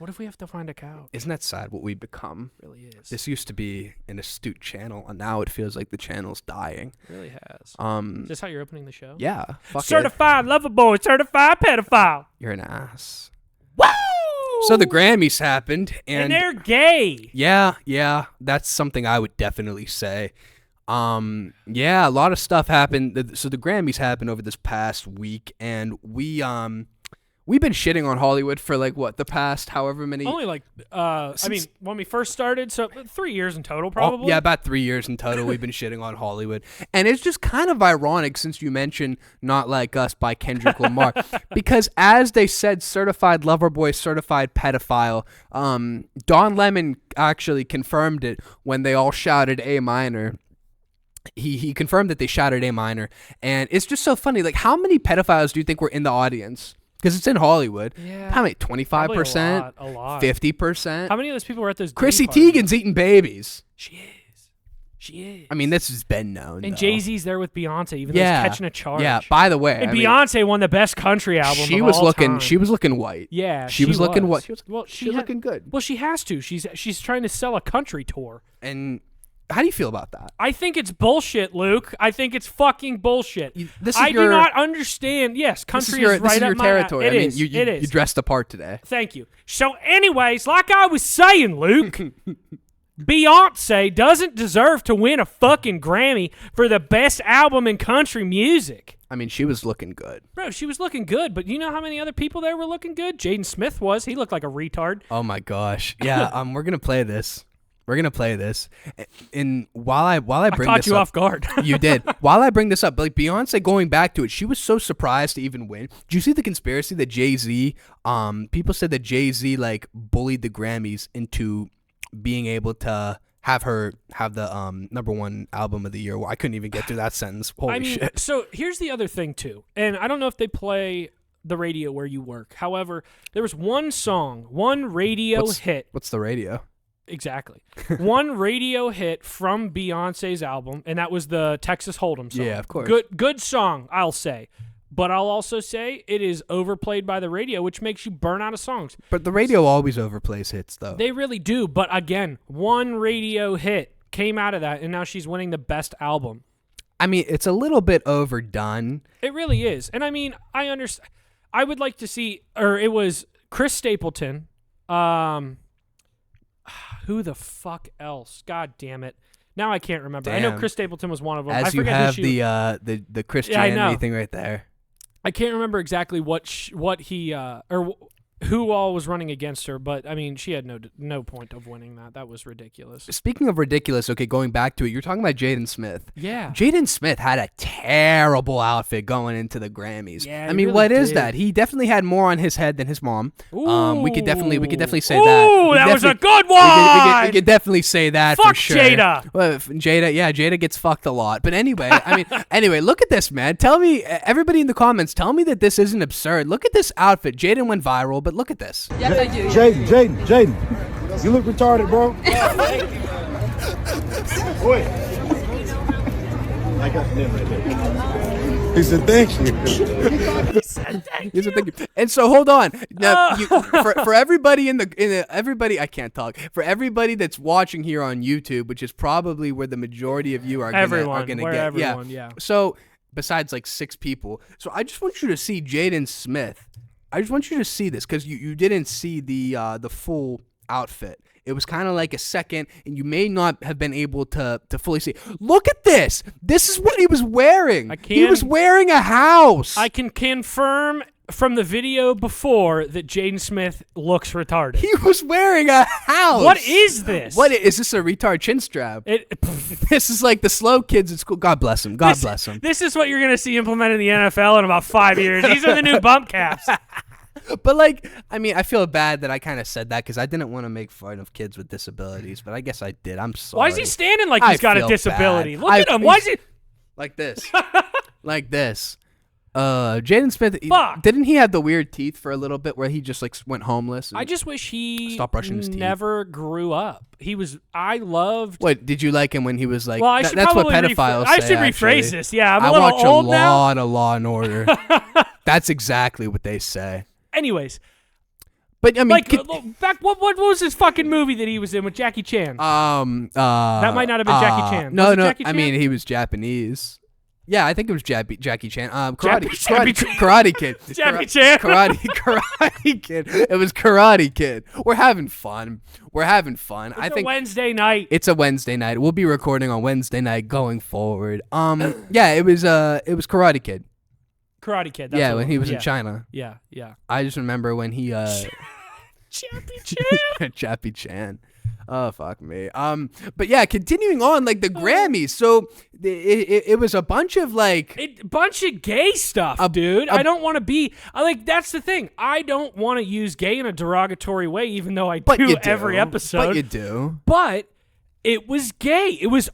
What if we have to find a couch? Isn't that sad what we've become? It really is. This used to be an astute channel, and now it feels like the channel's dying. It really has. Is this how you're opening the show? Yeah. Fuck certified lover boy, certified pedophile. You're an ass. Woo! So the Grammys happened, and they're gay. Yeah, that's something I would definitely say. Yeah, a lot of stuff happened. So the Grammys happened over this past week, and we've been shitting on Hollywood for like what, the past however many. Only like I mean, when we first started, so 3 years in total, probably. Yeah, about 3 years in total. We've been shitting on Hollywood, and it's just kind of ironic since you mentioned "Not Like Us" by Kendrick Lamar, because as they said, certified lover boy, certified pedophile. Don Lemon actually confirmed it when they all shouted A minor. He confirmed that they shouted A minor, and it's just so funny. Like, how many pedophiles do you think were in the audience? Because it's in Hollywood. Yeah. How many? 25%? A lot. 50%? How many of those people were at those? Chrissy parties? Teigen's eating babies. She is. I mean, this has been known. And though. Jay-Z's there with Beyonce, even though he's catching a charge. Yeah. By the way, and Beyonce won the best country album. She of was all looking. time. She was looking white. Yeah, she was looking white. Well, she was looking good. Well, she has to. She's trying to sell a country tour. And how do you feel about that? I think it's bullshit, Luke. I think it's fucking bullshit. I do not understand. Yes, country is right up your my territory. It is. You it is. You dressed the part today. Thank you. So, anyways, like I was saying, Luke, Beyonce doesn't deserve to win a fucking Grammy for the best album in country music. I mean, she was looking good. Bro, she was looking good, but you know how many other people there were looking good? Jaden Smith was. He looked like a retard. Oh my gosh. Yeah. We're gonna play this. And while I bring this up, I caught you off guard. You did. While I bring this up, like Beyonce going back to it, she was so surprised to even win. Did you see the conspiracy that Jay-Z? People said that Jay-Z like bullied the Grammys into being able to have her have the #1 album of the year. Well, I couldn't even get through that sentence. Holy shit. So here's the other thing too, and I don't know if they play the radio where you work. However, there was one song, one radio hit. What's the radio? Exactly. One radio hit from Beyonce's album, and that was the Texas Hold'em song. Yeah, of course. Good song, I'll say. But I'll also say it is overplayed by the radio, which makes you burn out of songs. But the radio always overplays hits, though. They really do. But again, one radio hit came out of that, and now she's winning the best album. I mean, it's a little bit overdone. It really is. And I mean, I understand. I would like to see, or it was Chris Stapleton. Who the fuck else? God damn it. Now I can't remember. Damn. I know Chris Stapleton was one of them. As I you forget have who she the Christianity thing right there. I can't remember exactly what he or who all was running against her, but I mean, she had no point of winning that. That was ridiculous. Speaking of ridiculous, okay, going back to it, you're talking about Jaden Smith. Yeah. Jaden Smith had a terrible outfit going into the Grammys. Yeah, I mean, really what is did. that? He definitely had more on his head than his mom. Ooh. We could definitely say Ooh, that. That was a good one. We could definitely say that Fuck for sure. Jada. Well, Jada gets fucked a lot. But anyway, anyway, look at this, man. Tell me, everybody in the comments, tell me that this isn't absurd. Look at this outfit. Jaden went viral, but look at this. Yes, I do. Jaden, you look retarded, bro. Wait. I got the name right there. He said thank you. He said thank you. And so hold on. Now, for everybody everybody, I can't talk. For everybody that's watching here on YouTube, which is probably where the majority of you are gonna get. Yeah. So besides like 6 people, so I just want you to see Jaden Smith. I just want you to see this because you didn't see the full outfit. It was kind of like a second, and you may not have been able to fully see. Look at this. This is what he was wearing. He was wearing a house. I can confirm from the video before that Jaden Smith looks retarded. He was wearing a house. What is this? What is this? A retard chin strap? This is like the slow kids at school. God bless him. God bless him. This is what you're going to see implemented in the NFL in about 5 years. These are the new bump caps. But like, I mean, I feel bad that I kind of said that because I didn't want to make fun of kids with disabilities, but I guess I did. I'm sorry. Why is he standing like he's got a disability? Bad. Look at him. Why is he like this? Like this. Jaden Smith, Fuck. Didn't he have the weird teeth for a little bit where he just like went homeless? I just wish he stopped brushing his teeth. Never grew up. I loved. What, did you like him when he was like? Well, I should that's what probably pedophiles I say, should rephrase actually. this. Yeah, I'm I a little watch old a now. lot of Law and Order. That's exactly what they say. Anyways, But I mean, Like back, what was this fucking movie that he was in with Jackie Chan? That might not have been Jackie Chan. No, Was it no. Jackie I Chan? mean, he was Japanese. Yeah, I think it was Jackie Chan. Jackie Karate Kid. Jackie Chan. Karate Kid. It was Karate Kid. We're having fun. I It's think a Wednesday night. it's a Wednesday night. We'll be recording on Wednesday night going forward. Yeah, it was Karate Kid. Karate Kid. That's Yeah, what when it he was in yeah. China. Yeah, yeah. I just remember when he Chappie Chan. Chappie Chan. Oh fuck me. But yeah, continuing on, like the Grammys. So it was a bunch of like bunch of gay stuff, dude. I don't want to be like. That's the thing. I don't want to use gay in a derogatory way, even though I do every episode. But you do. But it was gay. It was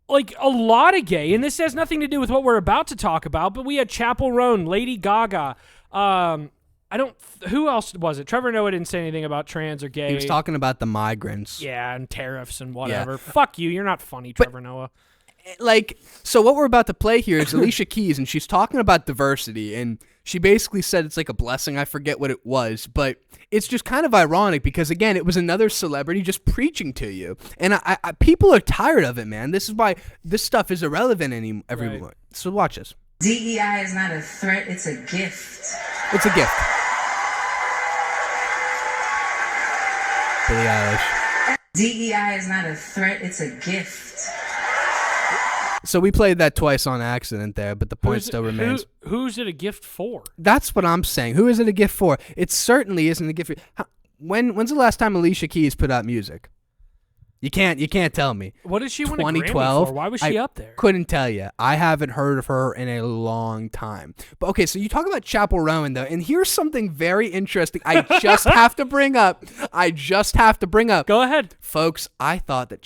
like a lot of gay, and this has nothing to do with what we're about to talk about. But we had Chappell Roan, Lady Gaga. Who else was it? Trevor Noah didn't say anything about trans or gay. He was talking about the migrants. Yeah, and tariffs and whatever. Yeah. Fuck you. You're not funny, Trevor Noah. Like, so what we're about to play here is Alicia Keys, and she's talking about diversity, and she basically said it's like a blessing. I forget what it was, but it's just kind of ironic because, again, it was another celebrity just preaching to you. And I people are tired of it, man. This is why this stuff is irrelevant anymore. Right. So watch this. DEI is not a threat, it's a gift. It's a gift. Billie Eilish. DEI is not a threat, it's a gift. So we played that twice on accident there, but the point still remains. Who's it a gift for? That's what I'm saying. Who is it a gift for? It certainly isn't a gift for. When's the last time Alicia Keys put out music? You can't tell me. What did she win a 2012? Grammy for? Why was she up there? Couldn't tell you. I haven't heard of her in a long time. But okay, so you talk about Chappell Roan though, and here's something very interesting. I just have to bring up. Go ahead, folks. I thought that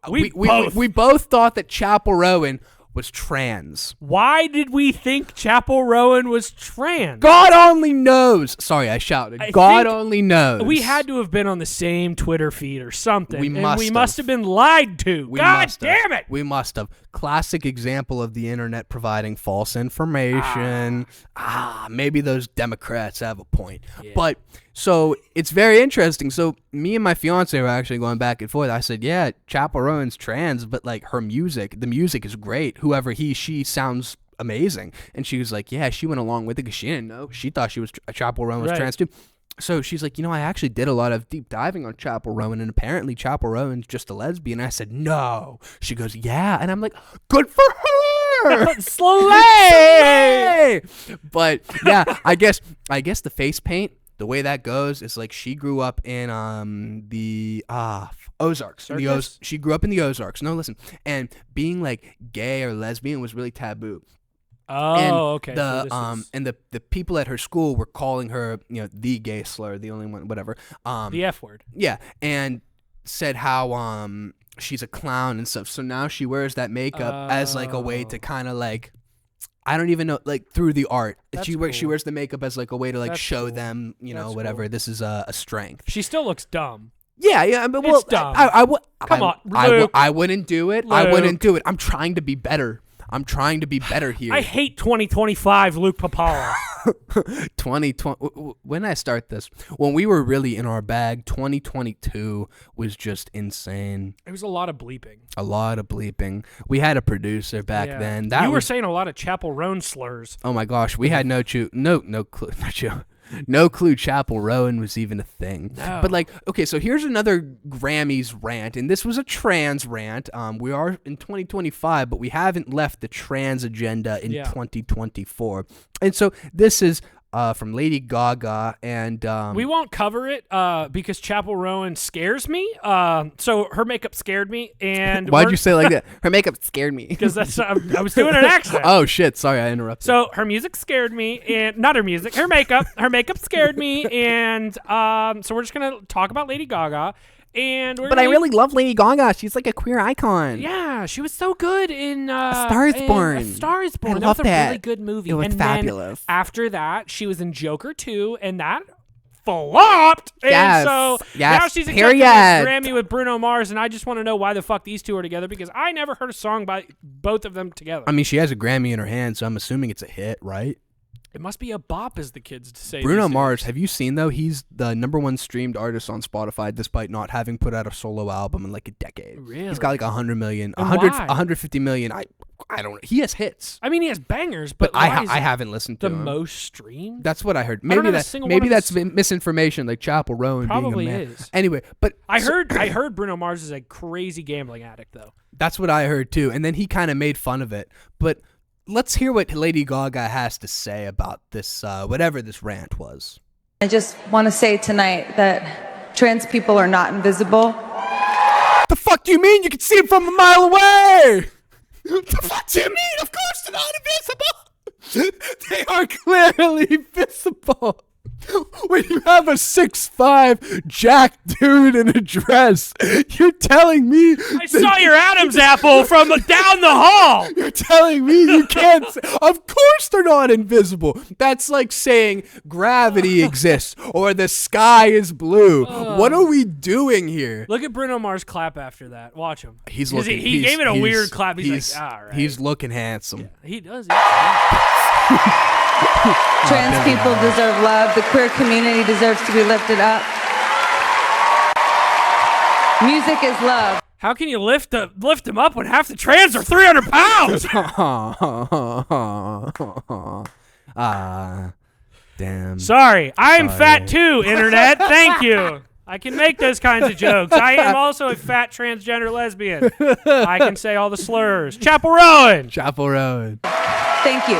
we both thought that Chappell Roan was trans. Why did we think Chappell Roan was trans? God only knows. Sorry, I shouted. God only knows. We had to have been on the same Twitter feed or something. We must have been lied to. God damn it. We must have. Classic example of the internet providing false information. Maybe those Democrats have a point. Yeah. But so it's very interesting. So me and my fiance were actually going back and forth. I said, yeah, Chappell Roan's trans, but like the music is great. Whoever she sounds amazing. And she was like, yeah, she went along with it because she didn't know. She thought she was Chappell Roan was trans too. So she's like, I actually did a lot of deep diving on Chappell Roan, and apparently Chappell Roan's just a lesbian. I said, no. She goes, yeah. And I'm like, good for her. Slay! But yeah, I guess the face paint, the way that goes is like she grew up in the Ozarks. She grew up in the Ozarks. No, listen. And being like gay or lesbian was really taboo. Okay. And the people at her school were calling her, the gay slur, the only one, whatever. The F word. Yeah, and said how she's a clown and stuff. So now she wears that makeup as like a way to kind of like, I don't even know, like through the art. She wears the makeup as like a way to like show them, whatever. Cool. This is a strength. She still looks dumb. Yeah, but it's dumb. Come on, Luke. I wouldn't do it. Luke. I wouldn't do it. I'm trying to be better. Here. I hate 2025, Luke Pipala. 2020. When I start this, when we were really in our bag, 2022 was just insane. It was a lot of bleeping. We had a producer back then. You were saying a lot of Chappell Roan slurs. Oh my gosh, we had no clue. No clue Chappell Roan was even a thing. No. But like, okay, so here's another Grammys rant, and this was a trans rant. We are in 2025, but we haven't left the trans agenda in 2024. And so this is from Lady Gaga, and we won't cover it because Chappell Roan scares me. So her makeup scared me, and why'd you say it like that? Her makeup scared me because that's I was doing an accent. Oh shit! Sorry, I interrupted. So her music scared me, and not her music, her makeup. Her makeup scared me, and so we're just gonna talk about Lady Gaga. But I really love Lady Gaga. She's like a queer icon. Yeah, she was so good in Star is Born. A Star is Born. I That love was a that. really good movie. It was and fabulous. Then after that, she was in Joker 2, and that flopped. Yes. And so now she's accepting a Grammy with Bruno Mars, and I just want to know why the fuck these two are together because I never heard a song by both of them together. I mean, she has a Grammy in her hand, so I'm assuming it's a hit, right? It must be a bop, as the kids say. Bruno these Mars, days. have you seen though? He's the #1 streamed artist on Spotify, despite not having put out a solo album in like a decade. Really? He's got like 100 million, And 100, why? 150 million. I don't. He has hits, I mean, he has bangers, but but why is I it haven't listened to the him. most streamed. That's what I heard. I don't Maybe have a single maybe one of that's his- misinformation, like Chapel Roan Probably being a man. is. Anyway, but I heard Bruno Mars is a crazy gambling addict, though. that's what I heard too. And then he kind of made fun of it. But let's hear what Lady Gaga has to say about this, whatever this rant was. I just want to say tonight that trans people are not invisible. The fuck do you mean? You can see them from a mile away. The fuck do you mean? Of course they're not invisible. They are clearly visible. When you have a 6'5" jack dude in a dress, you're telling me I saw your Adam's apple from down the hall. You're telling me you can't Of course they're not invisible. That's like saying gravity exists or the sky is blue. What are we doing here? Look at Bruno Mars clap after that. Watch him. He's 'Cause looking. He gave it a weird clap. He's like, all right. He's looking handsome. He does. Trans people deserve love. The queer community deserves to be lifted up. Music is love. How can you lift him up when half the trans are 300 pounds? Damn. Sorry, I'm Sorry. fat too, internet. Thank you. I can make those kinds of jokes. I am also a fat transgender lesbian. I can say all the slurs. Chapel Rowan. Chapel Road. Thank you.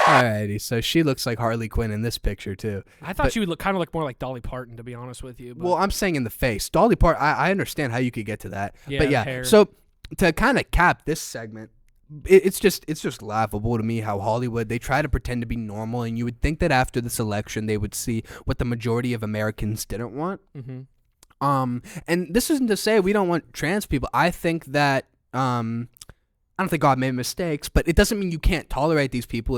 Alrighty, so she looks like Harley Quinn in this picture too. I thought she would look kind of look more like Dolly Parton, to be honest with you. But Well, I'm saying in the face. Dolly Parton, I understand how you could get to that. Yeah, but yeah, hair. so to kind of cap this segment, it's just laughable to me how Hollywood, they try to pretend to be normal, and you would think that after this election they would see what the majority of Americans didn't want. Mhm. And this isn't to say we don't want trans people. I think that I don't think God made mistakes, but it doesn't mean you can't tolerate these people.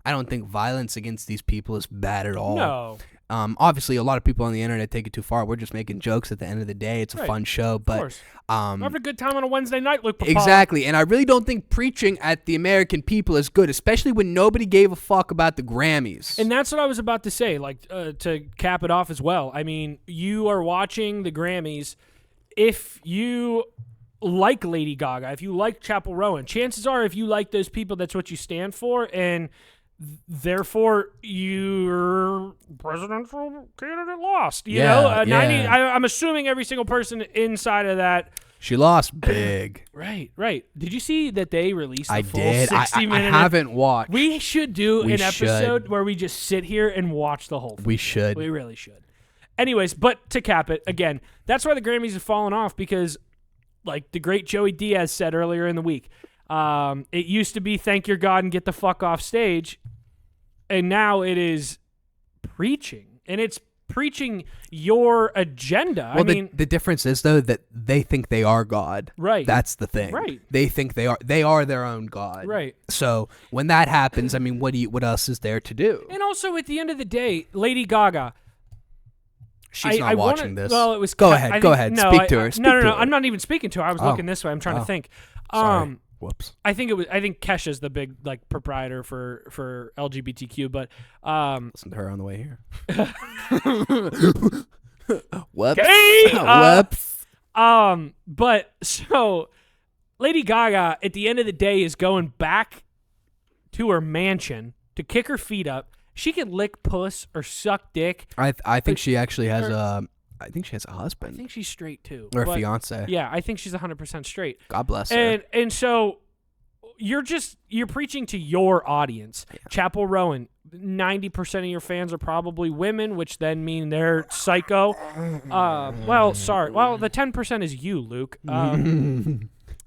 I don't think violence against these people is bad at all. No. Obviously, a lot of people on the internet take it too far. We're just making jokes at the end of the day. It's a Right. fun show, Of but course. We're having a good time on a Wednesday night, Luke Pipala. exactly. And I really don't think preaching at the American people is good, especially when nobody gave a fuck about the Grammys. And that's what I was about to say, like, to cap it off as well. I mean, you are watching the Grammys. If you like Lady Gaga, if you like Chapel Rowan, chances are if you like those people, that's what you stand for, and therefore your presidential candidate lost. You Yeah, know, 90. yeah. I'm assuming every single person inside of that. She lost big. Right. Did you see that they released I a full did. 60-minute? I haven't watched. We should do We an should. episode where we just sit here and watch the whole thing. We should. We really should. Anyways, but to cap it, again, that's why the Grammys have fallen off because, like the great Joey Diaz said earlier in the week, it used to be thank your God and get the fuck off stage, and now it is preaching. And it's preaching your agenda. Well, I mean, the difference is though that they think they are God. Right. That's the thing. Right. They think they are their own God. Right. So when that happens, I mean, what else is there to do? and also at the end of the day, Lady Gaga. She's not watching this. Well, it was. Go I ahead. think- Go ahead. No, Speak to her. Speak no. to her. I'm not even speaking to her. I was Oh. looking this way. I'm trying to Oh. think. Sorry. Whoops. I think Kesha's the big like proprietor for LGBTQ, but Listen to her on the way here. Whoops. Hey! Whoops. but so Lady Gaga at the end of the day is going back to her mansion to kick her feet up. She can lick puss or suck dick. I think she actually has I think she has a I husband think she's straight too. or a but- fiance. Yeah, I think she's 100% straight. God bless her. And so you're preaching to your audience. Chapel Rowan, 90% of your fans are probably women, which then mean they're psycho. Well, sorry. Well, the 10% is you, Luke.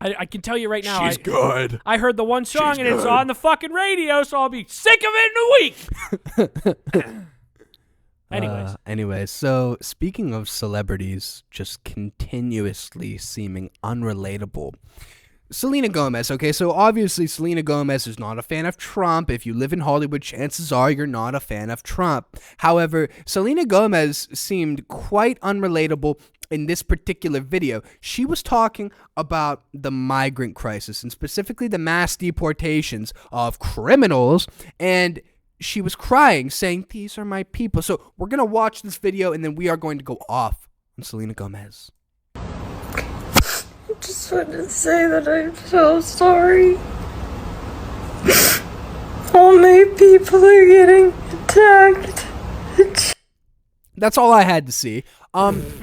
I can tell you right now. She's good. I heard the one song and it's on the fucking radio, so I'll be sick of it in a week. Anyways, so speaking of celebrities just continuously seeming unrelatable, Selena Gomez, okay, so obviously Selena Gomez is not a fan of Trump. If you live in Hollywood, chances are you're not a fan of Trump. However, Selena Gomez seemed quite unrelatable in this particular video, she was talking about the migrant crisis and specifically the mass deportations of criminals, and she was crying, saying, "These are my people." So we're going to watch this video, and then we are going to go off on Selena Gomez. Just wanted to say that I'm so sorry. All my people are getting attacked. That's all I had to see.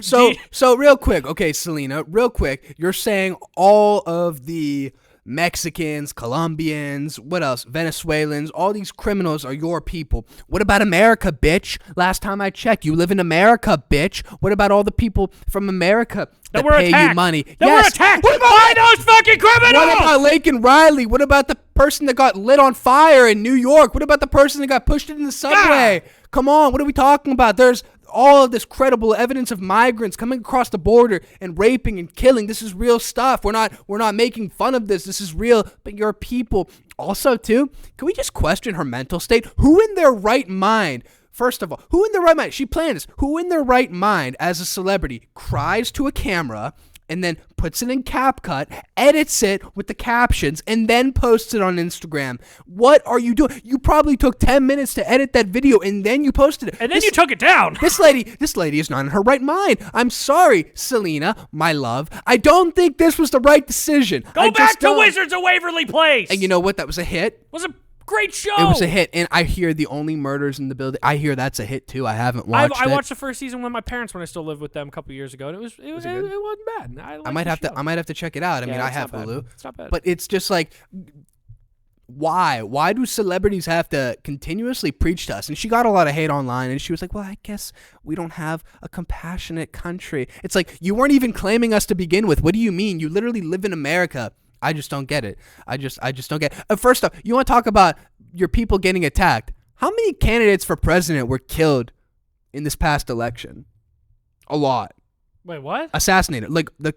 So real quick, okay, Selena, real quick, you're saying all of the Mexicans, Colombians, what else? Venezuelans, all these criminals are your people. What about America, bitch? Last time I checked, you live in America, bitch. What about all the people from America that were pay attacked. you money? That were attacked by those fucking criminals! What about Laken Riley? What about the person that got lit on fire in New York? What about the person that got pushed into the subway? Come on, what are we talking about? There's all of this credible evidence of migrants coming across the border and raping and killing. This is real stuff. We're not making fun of this. This is real. But your people also too. Can we just question her mental state? Who in their right mind? First of all, who in their right mind? She planned this. Who in their right mind as a celebrity cries to a camera and then puts it in CapCut, edits it with the captions, and then posts it on Instagram? What are you doing? You probably took 10 minutes to edit that video, and then you posted it. And then you took it down. This lady is not in her right mind. I'm sorry, Selena, my love. I don't think this was the right decision. Go back to Wizards of Waverly Place. And you know what? That was a hit. Was a great show. It was a hit, and I hear The Only Murders in the Building. I hear that's a hit too. I haven't watched it. I watched the first season with my parents when I still lived with them a couple years ago, and it wasn't bad. I might have to check it out. I mean, I have Hulu. It's not bad. But it's just like, why? Why do celebrities have to continuously preach to us? And she got a lot of hate online, and she was like, well, I guess we don't have a compassionate country. It's like, you weren't even claiming us to begin with. What do you mean? You literally live in America. I just don't get it. I just don't get it. First off, you want to talk about your people getting attacked. How many candidates for president were killed in this past election? A lot. Wait, what? Assassinated. Like the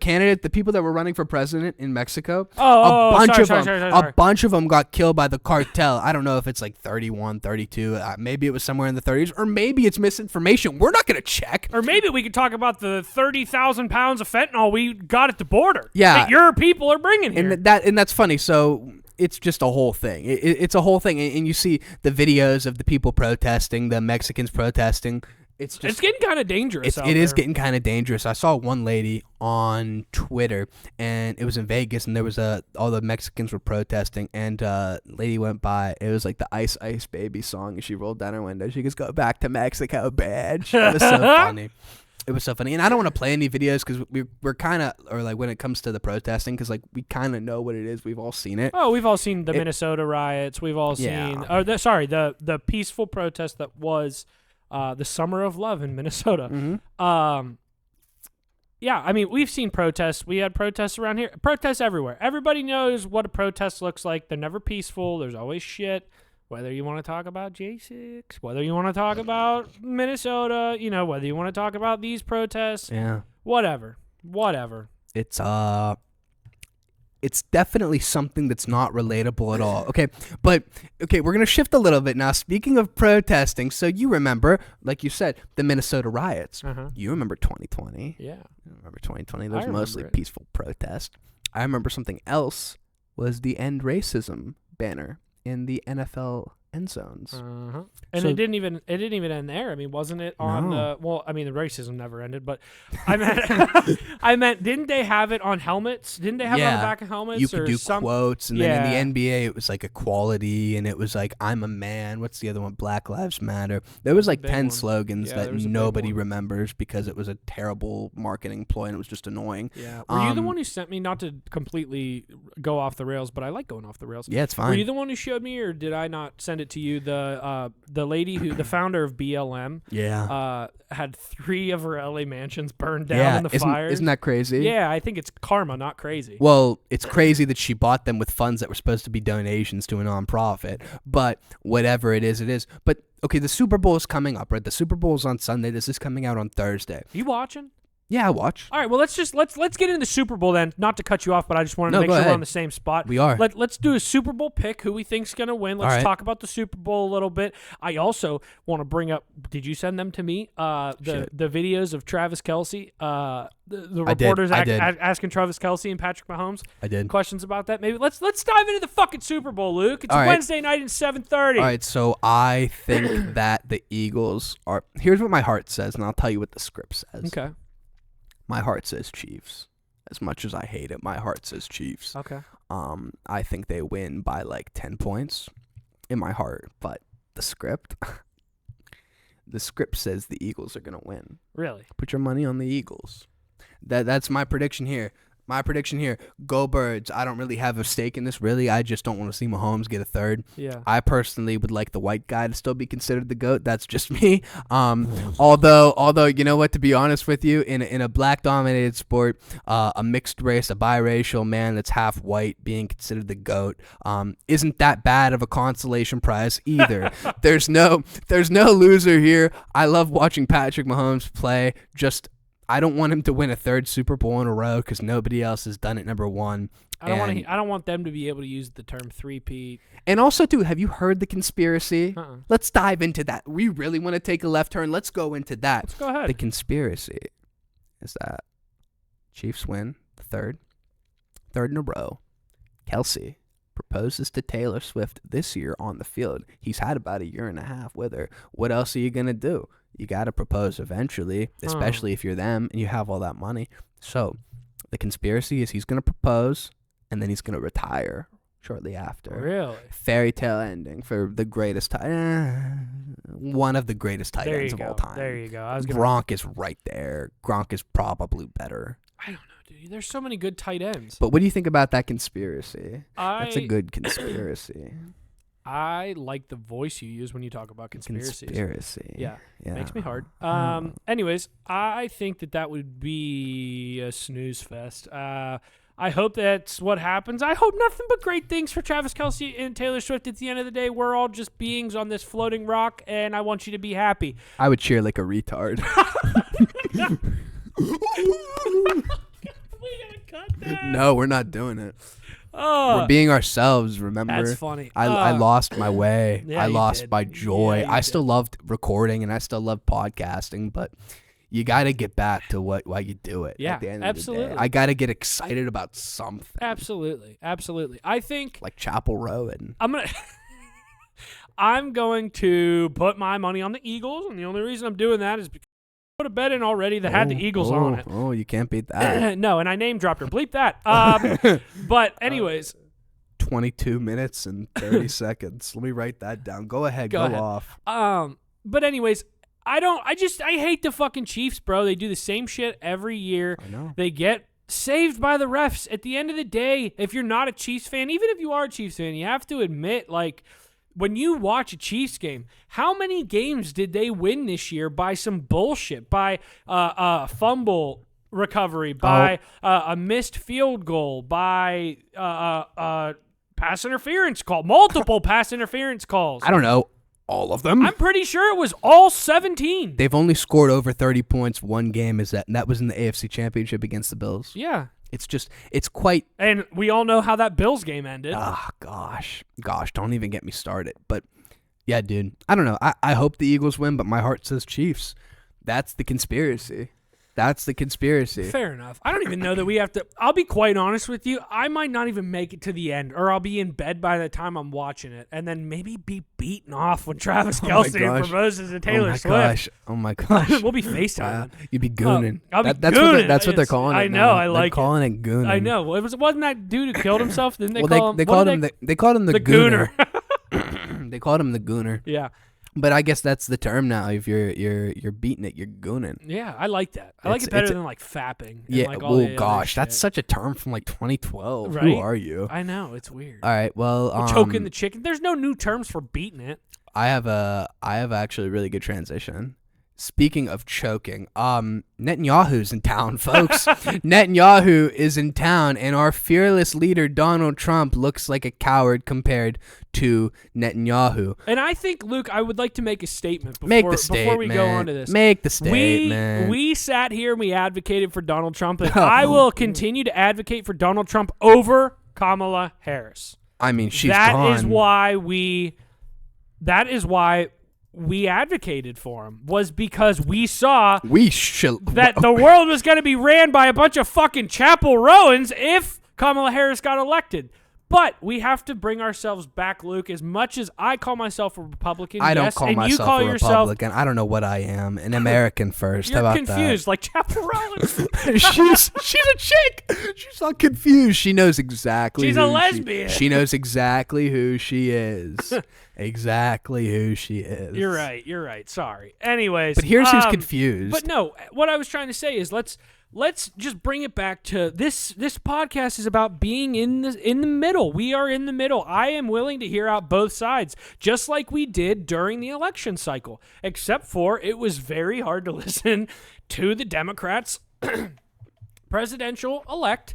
people that were running for president in Mexico. A bunch of them got killed by the cartel. I don't know if it's like 31, 32. Maybe it was somewhere in the 30s, or maybe it's misinformation. We're not going to check. Or maybe we could talk about the 30,000 pounds of fentanyl we got at the border. Yeah. That your people are bringing here. And that's funny. So it's just a whole thing. It's a whole thing. And you see the videos of the people protesting, the Mexicans protesting. It's getting kind of dangerous. It is getting kind of dangerous. I saw one lady on Twitter, and it was in Vegas, and there was all the Mexicans were protesting, and lady went by. It was like the Ice Ice Baby song, and she rolled down her window. She goes, "Go back to Mexico, bitch." It was so funny. It was so funny. And I don't want to play any videos because we're kind of, or like when it comes to the protesting, because like we kind of know what it is. We've all seen it. Oh, we've all seen the Minnesota riots. We've all seen, the peaceful protest that was the Summer of Love in Minnesota. Mm-hmm. Yeah, I mean, we've seen protests. We had protests around here. Protests everywhere. Everybody knows what a protest looks like. They're never peaceful. There's always shit. Whether you want to talk about J6, whether you want to talk about Minnesota, whether you want to talk about these protests. Yeah. Whatever. It's definitely something that's not relatable at all. Okay, we're gonna shift a little bit now. Speaking of protesting, so you remember, like you said, the Minnesota riots. Uh-huh. You remember 2020? Yeah. I remember 2020. There was mostly peaceful protest. I remember something else was the End Racism banner in the NFL end zones. Uh-huh. And it didn't even end there. I mean, wasn't it on the racism never ended, but I meant didn't they have it on helmets? Didn't they have it on the back of helmets? You could do quotes, and then in the NBA it was like equality, and it was like I'm a man. What's the other one? Black Lives Matter. There was like 10 slogans that nobody remembers because it was a terrible marketing ploy and it was just annoying. Yeah. Were you the one who sent me, not to completely go off the rails, but I like going off the rails. Yeah, it's fine. Were you the one who showed me, or did I not send it to you? The lady the founder of BLM, had 3 of her LA mansions burned down in the fires. Isn't that crazy? Yeah, I think it's karma, not crazy. Well, it's crazy that she bought them with funds that were supposed to be donations to a nonprofit. But whatever it is. But okay, the Super Bowl is coming up, right? The Super Bowl is on Sunday. This is coming out on Thursday. You watching? Yeah, I watch. All right, well let's get into the Super Bowl then. Not to cut you off, but I just wanted to No, make go sure we're ahead. on the same spot. We are. Let's do a Super Bowl pick. Who we think's gonna win? Let's All right. talk about the Super Bowl a little bit. I also want to bring up. Did you send them to me? The videos of Travis Kelce. The I did. reporters I did. asking Travis Kelce and Patrick Mahomes. I did. Questions about that. Maybe let's dive into the fucking Super Bowl, Luke. It's All a right. Wednesday night at 7:30. All right, so I think that the Eagles are. Here's what my heart says, and I'll tell you what the script says. Okay. My heart says Chiefs. As much as I hate it, my heart says Chiefs. Okay. I think they win by like 10 points in my heart, but the script says the Eagles are going to win. Really? Put your money on the Eagles. That's my prediction here. Go Birds. I don't really have a stake in this, really. I just don't want to see Mahomes get a third. Yeah. I personally would like the white guy to still be considered the GOAT. That's just me. Although you know what, to be honest with you, in a black-dominated sport, a mixed race, a biracial man that's half white being considered the GOAT isn't that bad of a consolation prize either. There's no loser here. I love watching Patrick Mahomes play. I don't want him to win a third Super Bowl in a row because nobody else has done it. Number one. I don't want them to be able to use the term three-peat. And also, too, have you heard the conspiracy? Uh-uh. Let's dive into that. We really want to take a left turn. Let's go into that. Let's go ahead. The conspiracy is that Chiefs win the third in a row. Kelce proposes to Taylor Swift this year on the field. He's had about a year and a half with her. What else are you going to do? You got to propose eventually, especially if you're them and you have all that money. So the conspiracy is he's going to propose and then he's going to retire shortly after. Really? Fairy tale ending for the greatest one of the greatest tight ends of all time. There you go. Gronk is right there. Gronk is probably better. I don't know, dude. There's so many good tight ends. But what do you think about that conspiracy? That's a I good conspiracy. like the voice you use when you talk about conspiracies. Conspiracy. Yeah. Yeah. Makes me hard. Anyways, I think that would be a snooze fest. I hope that's what happens. I hope nothing but great things for Travis Kelce and Taylor Swift. At the end of the day, we're all just beings on this floating rock, and I want you to be happy. I would cheer like a retard. We gotta cut that. No, we're not doing it. Oh, We're being ourselves, remember? that's funny. I lost my way. Yeah, I you lost did. my joy. Yeah, you I still loved recording and I still love podcasting, but you got to get back to why you do it. Yeah, at the end absolutely. Of the day. I got to get excited about something. Absolutely. I think Like Chapel Row and I'm going to put my money on the Eagles, and the only reason I'm doing that is because I put a bet in already that had the Eagles on it. Oh, you can't beat that. No, and I name dropped her. Bleep that. But anyways, 22 minutes and 30 seconds. Let me write that down. Go ahead. Go ahead. off. But anyways, I hate the fucking Chiefs, bro. They do the same shit every year. I know. They get saved by the refs. At the end of the day, if you're not a Chiefs fan, even if you are a Chiefs fan, you have to admit, like, when you watch a Chiefs game, how many games did they win this year by some bullshit, by fumble recovery, by a missed field goal, by pass interference call, multiple pass interference calls? I don't know. All of them? I'm pretty sure it was all 17. They've only scored over 30 points one game, and that was in the AFC Championship against the Bills. Yeah. It's quite... And we all know how that Bills game ended. Gosh, don't even get me started. But, yeah, dude, I don't know. I hope the Eagles win, but my heart says Chiefs. That's the conspiracy. Fair enough. I don't even know that we have to. I'll be quite honest with you. I might not even make it to the end, or I'll be in bed by the time I'm watching it, and then maybe be beaten off when Travis Kelce proposes to Taylor Swift. Oh my gosh. We'll be FaceTiming. You'd be gooning. I'll be That's gooning. That's what they're calling it. I know. now. I like they're calling it gooning. I know. Wasn't that dude who killed himself? Didn't they Well, call him? they called him the gooner. They called him the gooner. Yeah. But I guess that's the term now. If you're beating it, you're gooning. Yeah, I like that. I like it better than like fapping. And Yeah. like all the other gosh, that's shit. such a term from like 2012. Right? Who are you? I know, it's weird. All right. Well, Choking the chicken. There's no new terms for beating it. I have actually a really good transition Speaking of choking, Netanyahu's in town, folks. Netanyahu is in town, and our fearless leader, Donald Trump, looks like a coward compared to Netanyahu. And I think, Luke, I would like to make a statement before we go on to this. Make the statement. We sat here and we advocated for Donald Trump, and I will continue to advocate for Donald Trump over Kamala Harris. I mean, she's That gone. is why we advocated for him, was because we saw that the world was going to be ran by a bunch of fucking Chapel Rowans if Kamala Harris got elected. But we have to bring ourselves back, Luke. As much as I call myself a Republican, I don't yes, call and you myself call a yourself, Republican. I don't know what I am. An American first. you're How about confused, like Chapel Rowans. that? she's a chick. She's not confused. She knows exactly. She's who a lesbian. She knows exactly who she is. Exactly who she is. You're right. Sorry. Anyways, But here's who's confused. But no, what I was trying to say is let's just bring it back to this podcast is about being in the middle. We are in the middle. I am willing to hear out both sides, just like we did during the election cycle, except for it was very hard to listen to the Democrats presidential elect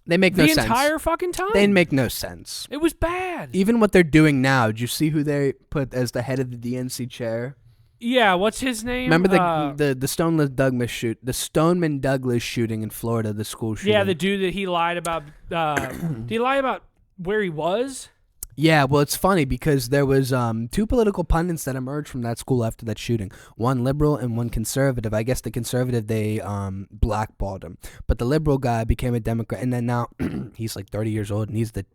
They make no the sense. entire fucking time. They make no sense. It was bad. Even what they're doing now. Did you see who they put as the head of the DNC chair? Yeah, what's his name? Remember the Stoneman Douglas shooting in Florida, the school shooting? Yeah, the dude that he lied about. Did he lie about where he was? Yeah, well, it's funny because there was two political pundits that emerged from that school after that shooting. One liberal and one conservative. I guess the conservative, they blackballed him. But the liberal guy became a Democrat. And then now he's like 30 years old, and he's the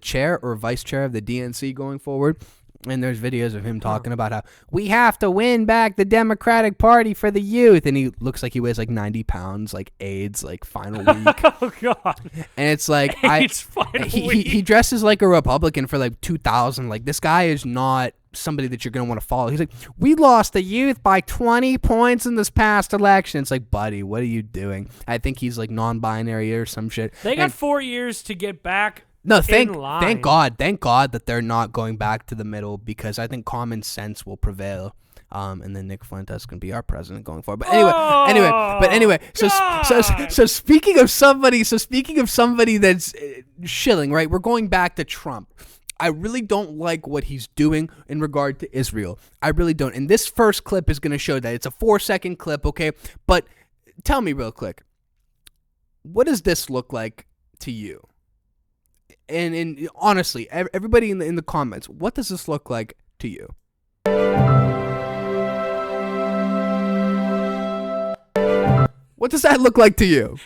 chair or vice chair of the DNC going forward. And there's videos of him talking about how we have to win back the Democratic Party for the youth. And he looks like he weighs like 90 pounds, like AIDS, like final week. Oh, God. And it's like, he dresses like a Republican for like 2000. Like, this guy is not somebody that you're going to want to follow. He's like, we lost the youth by 20 points in this past election. It's like, buddy, what are you doing? I think he's like non-binary or some shit. They got 4 years to get back. No, thank God that they're not going back to the middle, because I think common sense will prevail. And then Nick Fuentes can be our president going forward. But anyway, so speaking of somebody that's shilling, right? We're going back to Trump. I really don't like what he's doing in regard to Israel. I really don't. And this first clip is going to show that. It's a 4-second clip, okay? But tell me real quick, what does this look like to you? And honestly, everybody in the comments, what does this look like to you? What does that look like to you?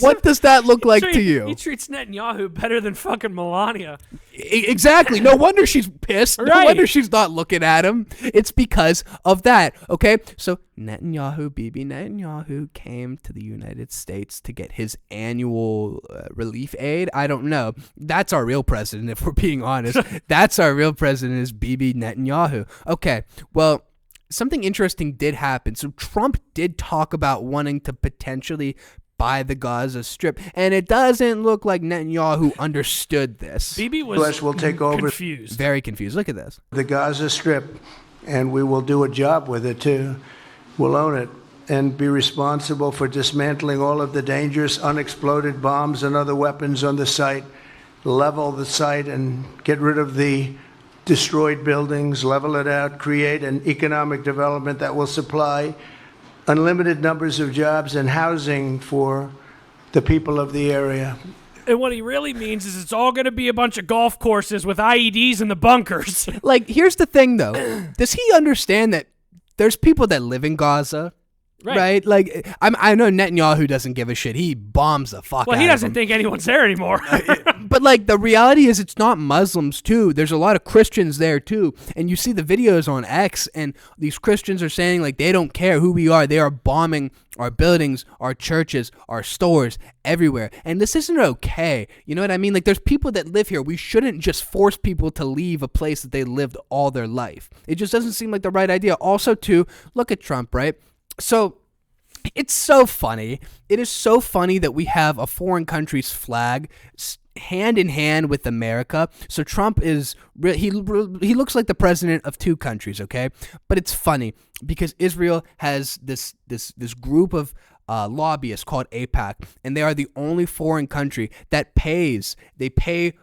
What does that look like to you? He treats Netanyahu better than fucking Melania. Exactly. No wonder she's pissed. Right. No wonder she's not looking at him. It's because of that. Okay. So Bibi Netanyahu came to the United States to get his annual relief aid. I don't know. That's our real president, if we're being honest. That's our real president, is Bibi Netanyahu. Okay. Well, something interesting did happen. So Trump did talk about wanting to potentially buy the Gaza Strip, and it doesn't look like Netanyahu understood this. Bibi was will take over confused. Very confused. Look at this. the Gaza Strip, and we will do a job with it too. We'll own it and be responsible for dismantling all of the dangerous unexploded bombs and other weapons on the site, level the site and get rid of the destroyed buildings, level it out, create an economic development that will supply unlimited numbers of jobs and housing for the people of the area. And what he really means is it's all going to be a bunch of golf courses with IEDs in the bunkers. Like, here's the thing, though. Does he understand that there's people that live in Gaza? Right? Like, I know Netanyahu doesn't give a shit. He bombs the fuck out of them. Well, he doesn't think anyone's there anymore. But, like, the reality is it's not Muslims, too. There's a lot of Christians there, too. And you see the videos on X, and these Christians are saying, like, they don't care who we are. They are bombing our buildings, our churches, our stores, everywhere. And this isn't okay. You know what I mean? Like, there's people that live here. We shouldn't just force people to leave a place that they lived all their life. It just doesn't seem like the right idea. Also, too, look at Trump, right? So it's so funny. It is so funny that we have a foreign country's flag hand in hand with America. So Trump is he looks like the president of two countries, okay? But it's funny because Israel has this group of lobbyists called AIPAC, and they are the only foreign country that pay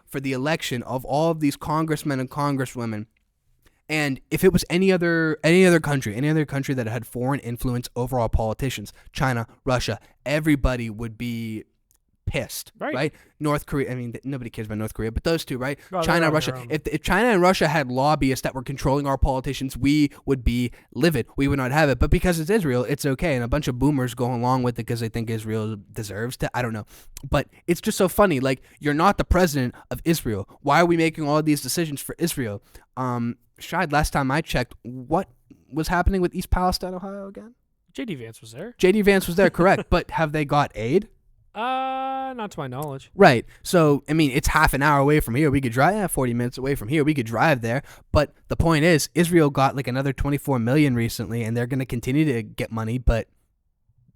for the election of all of these congressmen and congresswomen. And if it was any other country that had foreign influence over our politicians, China, Russia, everybody would be pissed, right? North Korea, I mean, nobody cares about North Korea, but those two, right? Well, China, Russia. If China and Russia had lobbyists that were controlling our politicians, we would be livid. We would not have it. But because it's Israel, it's okay. And a bunch of boomers go along with it because they think Israel deserves to. I don't know. But it's just so funny. Like, you're not the president of Israel. Why are we making all these decisions for Israel? Shad, last time I checked, what was happening with East Palestine, Ohio again? J.D. Vance was there. J.D. Vance was there, correct. But have they got aid? Not to my knowledge. Right. So, I mean, it's half an hour away from here. We could drive 40 minutes away from here. We could drive there. But the point is, Israel got like another $24 million recently, and they're going to continue to get money, but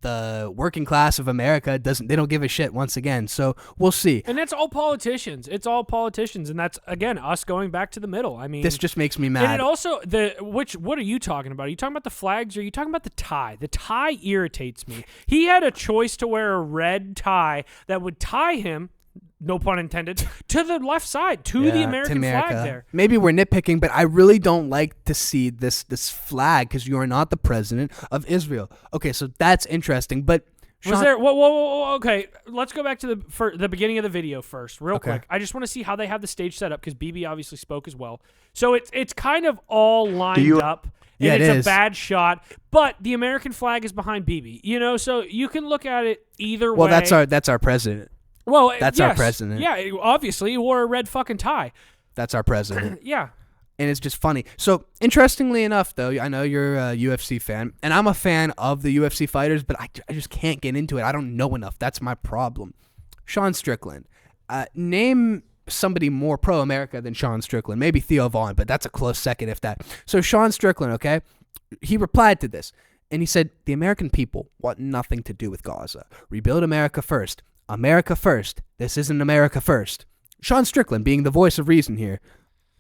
the working class of America they don't give a shit once again. So we'll see. And that's all politicians. It's all politicians, and that's again us going back to the middle. I mean, this just makes me mad. And it also what are you talking about? Are you talking about the flags or are you talking about the tie? The tie irritates me. He had a choice to wear a red tie that would tie him, no pun intended, to the left side, to the American flag there. Maybe we're nitpicking, but I really don't like to see this flag because you are not the president of Israel. Okay, so that's interesting, but Sean, was there? Whoa, okay. Let's go back to the beginning of the video first, real quick. I just want to see how they have the stage set up because BB obviously spoke as well. So it's kind of all lined up. And it's a bad shot, but the American flag is behind BB. You know, so you can look at it either way. Well, that's our president. Well, that's our president. Yeah, obviously, he wore a red fucking tie. That's our president. Yeah. And it's just funny. So, interestingly enough, though, I know you're a UFC fan, and I'm a fan of the UFC fighters, but I just can't get into it. I don't know enough. That's my problem. Sean Strickland. Name somebody more pro-America than Sean Strickland. Maybe Theo Vaughn, but that's a close second, if that. So, Sean Strickland, okay, he replied to this, and he said, the American people want nothing to do with Gaza. Rebuild America first. America first. This isn't America first. Sean Strickland being the voice of reason here.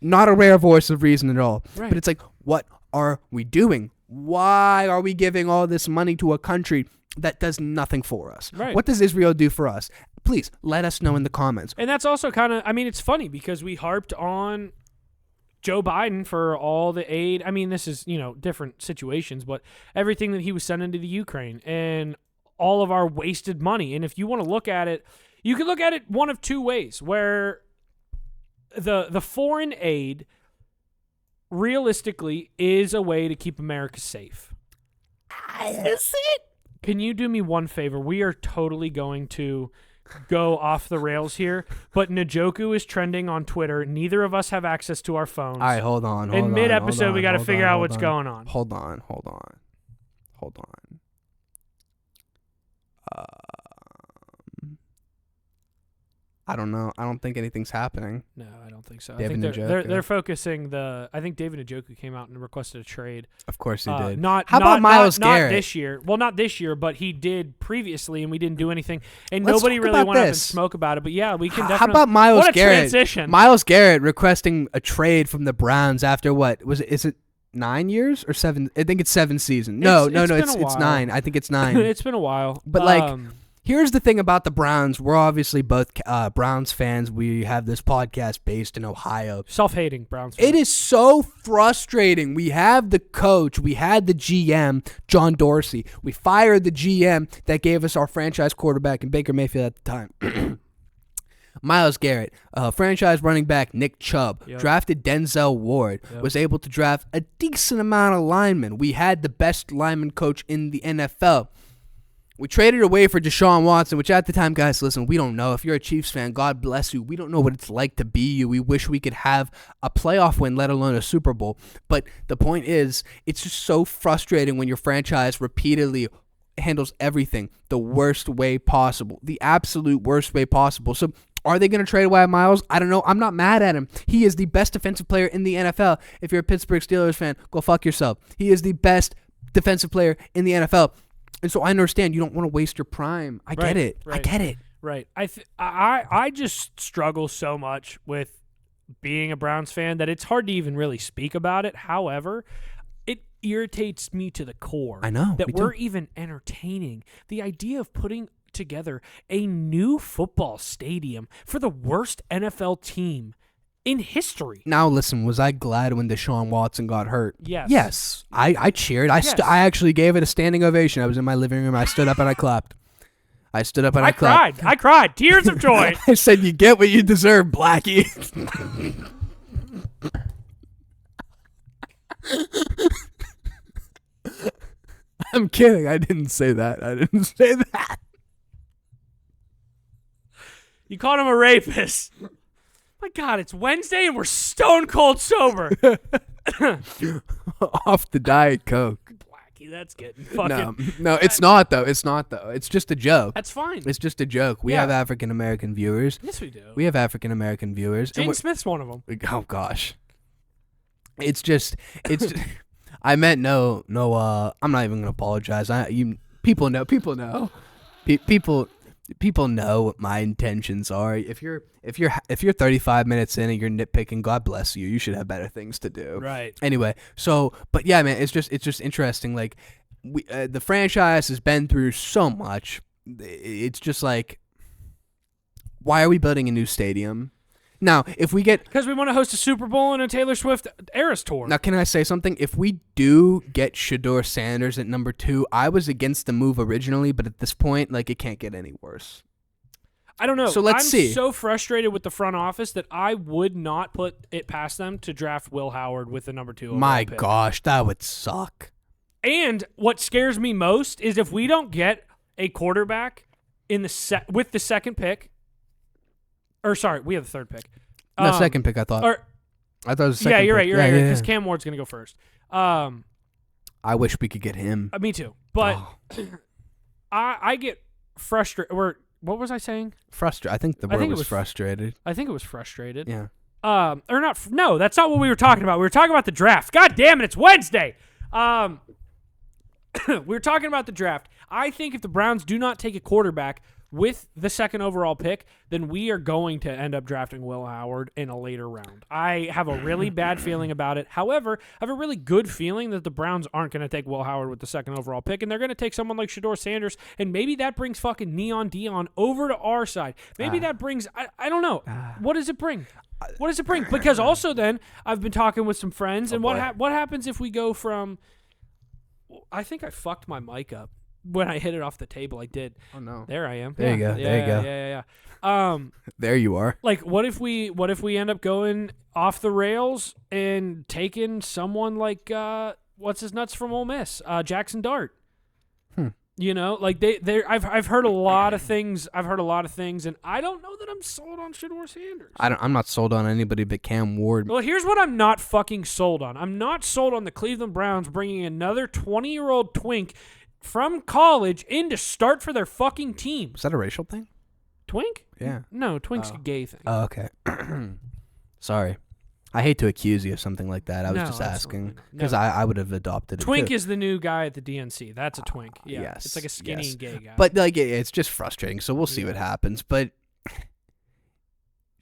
Not a rare voice of reason at all. Right. But it's like, what are we doing? Why are we giving all this money to a country that does nothing for us? Right. What does Israel do for us? Please, let us know in the comments. And that's also kind of, I mean, it's funny because we harped on Joe Biden for all the aid. I mean, this is, different situations, but everything that he was sending to the Ukraine and all of our wasted money. And if you want to look at it, you can look at it one of two ways, where the foreign aid realistically is a way to keep America safe. Is it? Can you do me one favor? We are totally going to go off the rails here, but Njoku is trending on Twitter. Neither of us have access to our phones. All right, hold on. In mid-episode, we got to figure out what's going on. Hold on. I don't know. I don't think anything's happening. No, I don't think so. David I think Njoku. they're focusing I think David Njoku came out and requested a trade. Of course he did. How about Myles Garrett? Not this year. Well, not this year, but he did previously, and we didn't do anything. And Let's nobody talk really about went up and this. smoke about it. But yeah, we can definitely. How about Myles What a Garrett? transition. Myles Garrett requesting a trade from the Browns after what was it? Is it 9 years or 7? I think it's 7 seasons. No, it's 9. I think it's 9. It's been a while. But here's the thing about the Browns. We're obviously both Browns fans. We have this podcast based in Ohio. Self-hating Browns fans. It is so frustrating. We have the coach. We had the GM, John Dorsey. We fired the GM that gave us our franchise quarterback in Baker Mayfield at the time. Myles Garrett, franchise running back Nick Chubb, drafted Denzel Ward, was able to draft a decent amount of linemen. We had the best lineman coach in the NFL. We traded away for Deshaun Watson, which at the time, guys, listen, we don't know. If you're a Chiefs fan, God bless you. We don't know what it's like to be you. We wish we could have a playoff win, let alone a Super Bowl. But the point is, it's just so frustrating when your franchise repeatedly handles everything the worst way possible, the absolute worst way possible. So are they going to trade away Myles? I don't know. I'm not mad at him. He is the best defensive player in the NFL. If you're a Pittsburgh Steelers fan, go fuck yourself. He is the best defensive player in the NFL. And so I understand you don't want to waste your prime. I get it. Right. I just struggle so much with being a Browns fan that it's hard to even really speak about it. However, it irritates me to the core. I know, that me too. we're even entertaining the idea of putting together a new football stadium for the worst NFL team in history. Now listen, was I glad when Deshaun Watson got hurt? Yes. Yes. I cheered. I actually gave it a standing ovation. I was in my living room. I stood up and I clapped. I stood up and I clapped. I cried. Tears of joy. I said, "You get what you deserve, Blackie." I'm kidding. I didn't say that. You called him a rapist. My God, it's Wednesday and we're stone cold sober. Off the Diet Coke. Blackie, that's getting fucking... No, it's not though. It's just a joke. That's fine. It's just a joke. We have African American viewers. Yes, we do. We have African American viewers. Jaden Smith's one of them. Oh gosh. It's just I meant no. I'm not even gonna apologize. People know. People know what my intentions are. If you're 35 minutes in and you're nitpicking, God bless you. You should have better things to do. Right. Anyway, but yeah, man, it's just interesting. Like, the franchise has been through so much. It's just like, why are we building a new stadium? Now, if we get... Because we want to host a Super Bowl and a Taylor Swift Eras tour. Now, can I say something? If we do get Shedeur Sanders at number 2, I was against the move originally, but at this point, like, it can't get any worse. I don't know. So let's see. I'm so frustrated with the front office that I would not put it past them to draft Will Howard with the number 2 overall My pick. gosh, that would suck. And what scares me most is if we don't get a quarterback in with the second pick... Or sorry, we have the third pick. No, second pick, I thought. I thought it was the second Yeah, you're pick. right. Yeah. Because Cam Ward's going to go first. I wish we could get him. Me too. But Oh. I get frustrated. What was I saying? Frustrated. I think the word was frustrated. I think it was frustrated. Yeah. Or not. No, that's not what we were talking about. We were talking about the draft. God damn it, it's Wednesday. We were talking about the draft. I think if the Browns do not take a quarterback with the second overall pick, then we are going to end up drafting Will Howard in a later round. I have a really bad feeling about it. However, I have a really good feeling that the Browns aren't going to take Will Howard with the second overall pick, and they're going to take someone like Shedeur Sanders, and maybe that brings fucking Neon Dion over to our side. Maybe that brings, I don't know. What does it bring? What does it bring? Because also then, I've been talking with some friends, and what happens if we go from... I think I fucked my mic up. When I hit it off the table, I did. Oh no! There I am. There you go. There you go. Yeah. There you are. Like, what if we end up going off the rails and taking someone like what's his nuts from Ole Miss, Jackson Dart? You know, like I've heard a lot of things. I've heard a lot of things, and I don't know that I'm sold on Shedeur Sanders. I'm not sold on anybody but Cam Ward. Well, here's what I'm not fucking sold on. I'm not sold on the Cleveland Browns bringing another 20-year-old twink from college in to start for their fucking team. Is that a racial thing? Twink? Yeah. No, twink's a gay thing. Oh, okay. Sorry. I hate to accuse you of something like that. I was No, just asking absolutely. because No. I would have adopted it Twink too. is the new guy at the DNC. That's a twink. Yeah. Yes, It's like a skinny yes. gay guy. But like it's just frustrating. So we'll see what happens. But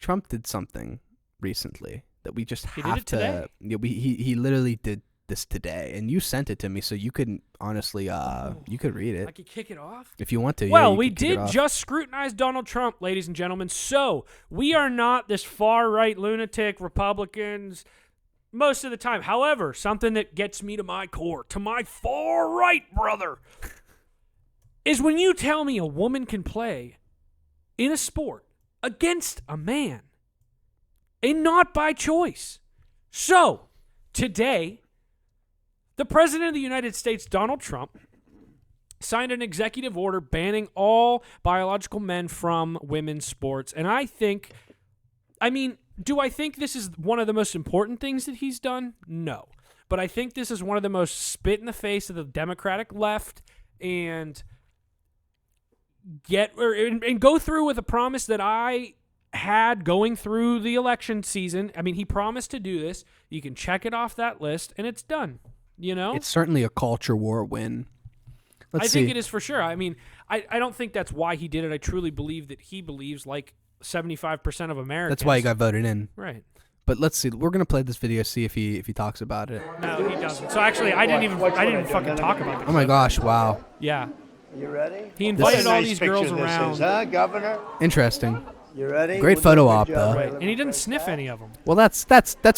Trump did something recently that we just He have did it to. today. Yeah, he literally did this today, and you sent it to me, so you couldn't honestly. You could read I it could kick it off. if you want to. Well, yeah, you we can kick it did off. just scrutinize Donald Trump, ladies and gentlemen. So we are not this far-right lunatic Republicans most of the time. However, something that gets me to my core, to my far-right brother, is when you tell me a woman can play in a sport against a man and not by choice. So, today, the President of the United States, Donald Trump, signed an executive order banning all biological men from women's sports. And do I think this is one of the most important things that he's done? No. But I think this is one of the most spit in the face of the Democratic left and go through with a promise that I had going through the election season. I mean, he promised to do this. You can check it off that list, and it's done. You know? It's certainly a culture war win. Let's I see. think it is for sure. I mean, I don't think that's why he did it. I truly believe that he believes like 75% of Americans. That's why he got voted in. Right. But let's see. We're gonna play this video, see if he talks about it. No, he doesn't. So actually, I didn't fucking talk about it. Oh my gosh! Wow. Yeah. You ready? He invited all Nice these picture girls this around. is, huh, Governor? Interesting. You ready? Great We'll photo do a op, good job. though. Right. And he didn't sniff any of them. Well, that's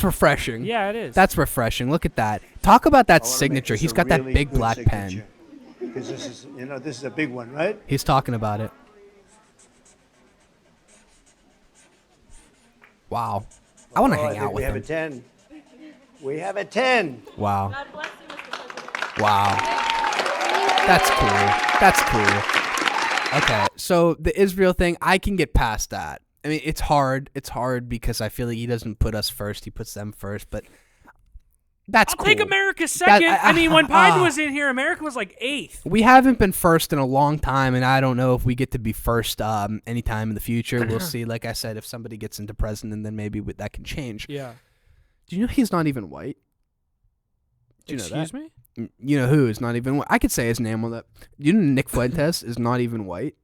refreshing. Yeah, it is. That's refreshing. Look at that. Talk about that I wanna make signature. this He's a got that really big good black pen. signature. Because this is, this is a big one, right? He's talking about it. Wow. I want to Oh, hang think out with we have a him. 10. We have a 10. Wow. Wow. That's cool. That's cool. Okay, so the Israel thing, I can get past that. I mean, it's hard. It's hard because I feel like he doesn't put us first. He puts them first, but that's I'll cool. take America second. That- I mean, when Biden was in here, America was like 8th. We haven't been first in a long time, and I don't know if we get to be first anytime in the future. We'll see. Like I said, if somebody gets into president, then maybe that can change. Yeah. Do you know he's not even white? Do you know Excuse that? me? You know who is not even white? I could say his name on that. You know Nick Fuentes is not even white?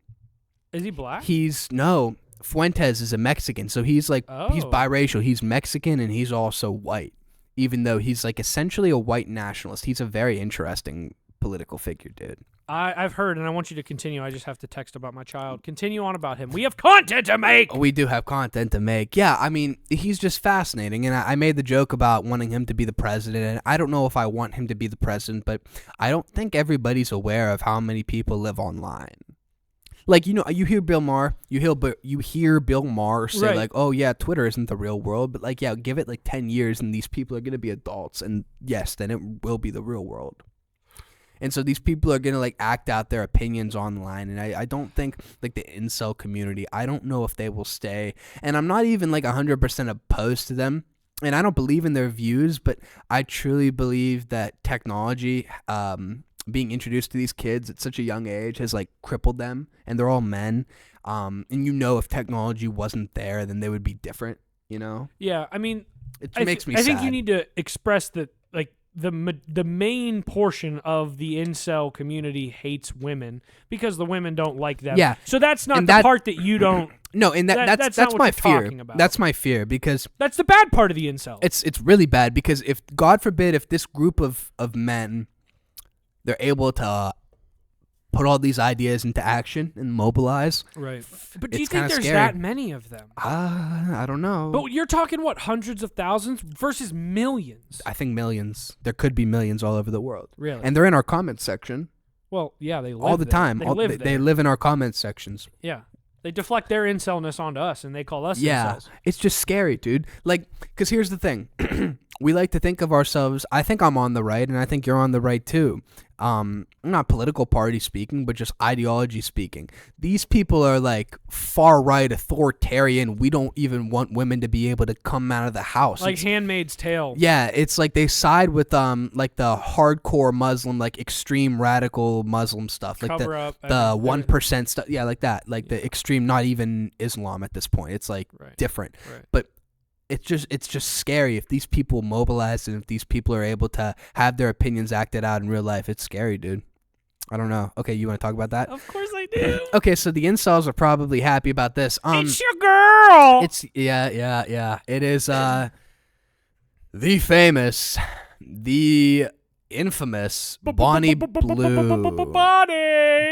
Is he black? No. Fuentes is a Mexican, so he's like he's Oh. biracial. He's Mexican and he's also white, even though he's like essentially a white nationalist. He's a very interesting political figure, dude. I've heard, and I want you to continue. I just have to text about my child. Continue on about him. We have content to make. We do have content to make. Yeah, I mean, he's just fascinating, and I made the joke about wanting him to be the president, and I don't know if I want him to be the president, but I don't think everybody's aware of how many people live online. Like, you hear Bill Maher, you hear Bill Maher say, Right. like, oh, yeah, Twitter isn't the real world, but, like, yeah, give it, like, 10 years, and these people are going to be adults, and, yes, then it will be the real world. And so these people are going to, like, act out their opinions online, and I don't think, like, the incel community, I don't know if they will stay, and I'm not even, like, 100% opposed to them, and I don't believe in their views, but I truly believe that technology, being introduced to these kids at such a young age has, like, crippled them, and they're all men, and if technology wasn't there, then they would be different, Yeah, I mean, It I makes me sad. I think you need to express that, like, the main portion of the incel community hates women because the women don't like them. Yeah. So that's not And the that- part that you don't. No, and That's that's not what my you're fear. talking about. That's my fear because That's the bad part of the incel. it's really bad because if God forbid if this group of men they're able to put all these ideas into action and mobilize. Right. But do you It's think kinda there's scary. that many of them? I don't know. But you're talking, what, hundreds of thousands versus millions? I think millions. There could be millions all over the world. Really? And they're in our comments section Well, yeah, they live all the there. time. They All- live they there. live in our comments sections. Yeah. They deflect their incelness onto us, and they call us Yeah, incels. it's just scary, dude. Like, because here's the thing. We like to think of ourselves, I think I'm on the right, and I think you're on the right too. Not political party speaking, but just ideology speaking. These people are like far right, authoritarian. We don't even want women to be able to come out of the house. Like It's- Handmaid's Tale. yeah, it's like they side with like the hardcore Muslim, like extreme radical Muslim stuff, like Cover up the everything. 1% stuff. Yeah, like that, like the extreme, not even Islam at this point. It's like Right. different, Right. but it's just scary if these people mobilize and if these people are able to have their opinions acted out in real life. It's scary, dude. I don't know. Okay, you want to talk about that? Of course I do. Okay, so the incels are probably happy about this. It's your girl. It's yeah. It is the famous, the infamous Bonnie Blue.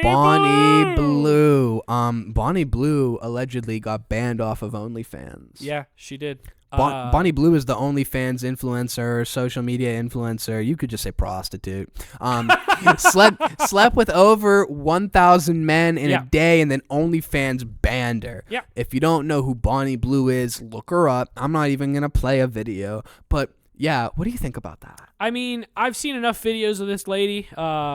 Bonnie Blue. Bonnie Blue allegedly got banned off of OnlyFans. Yeah, she did. Bonnie Blue is the OnlyFans influencer, social media influencer. You could just say prostitute. Slept with over 1,000 men in Yeah. a day, and then OnlyFans banned her. Yeah. If you don't know who Bonnie Blue is, look her up. I'm not even gonna play a video, but yeah, what do you think about that? I mean, I've seen enough videos of this lady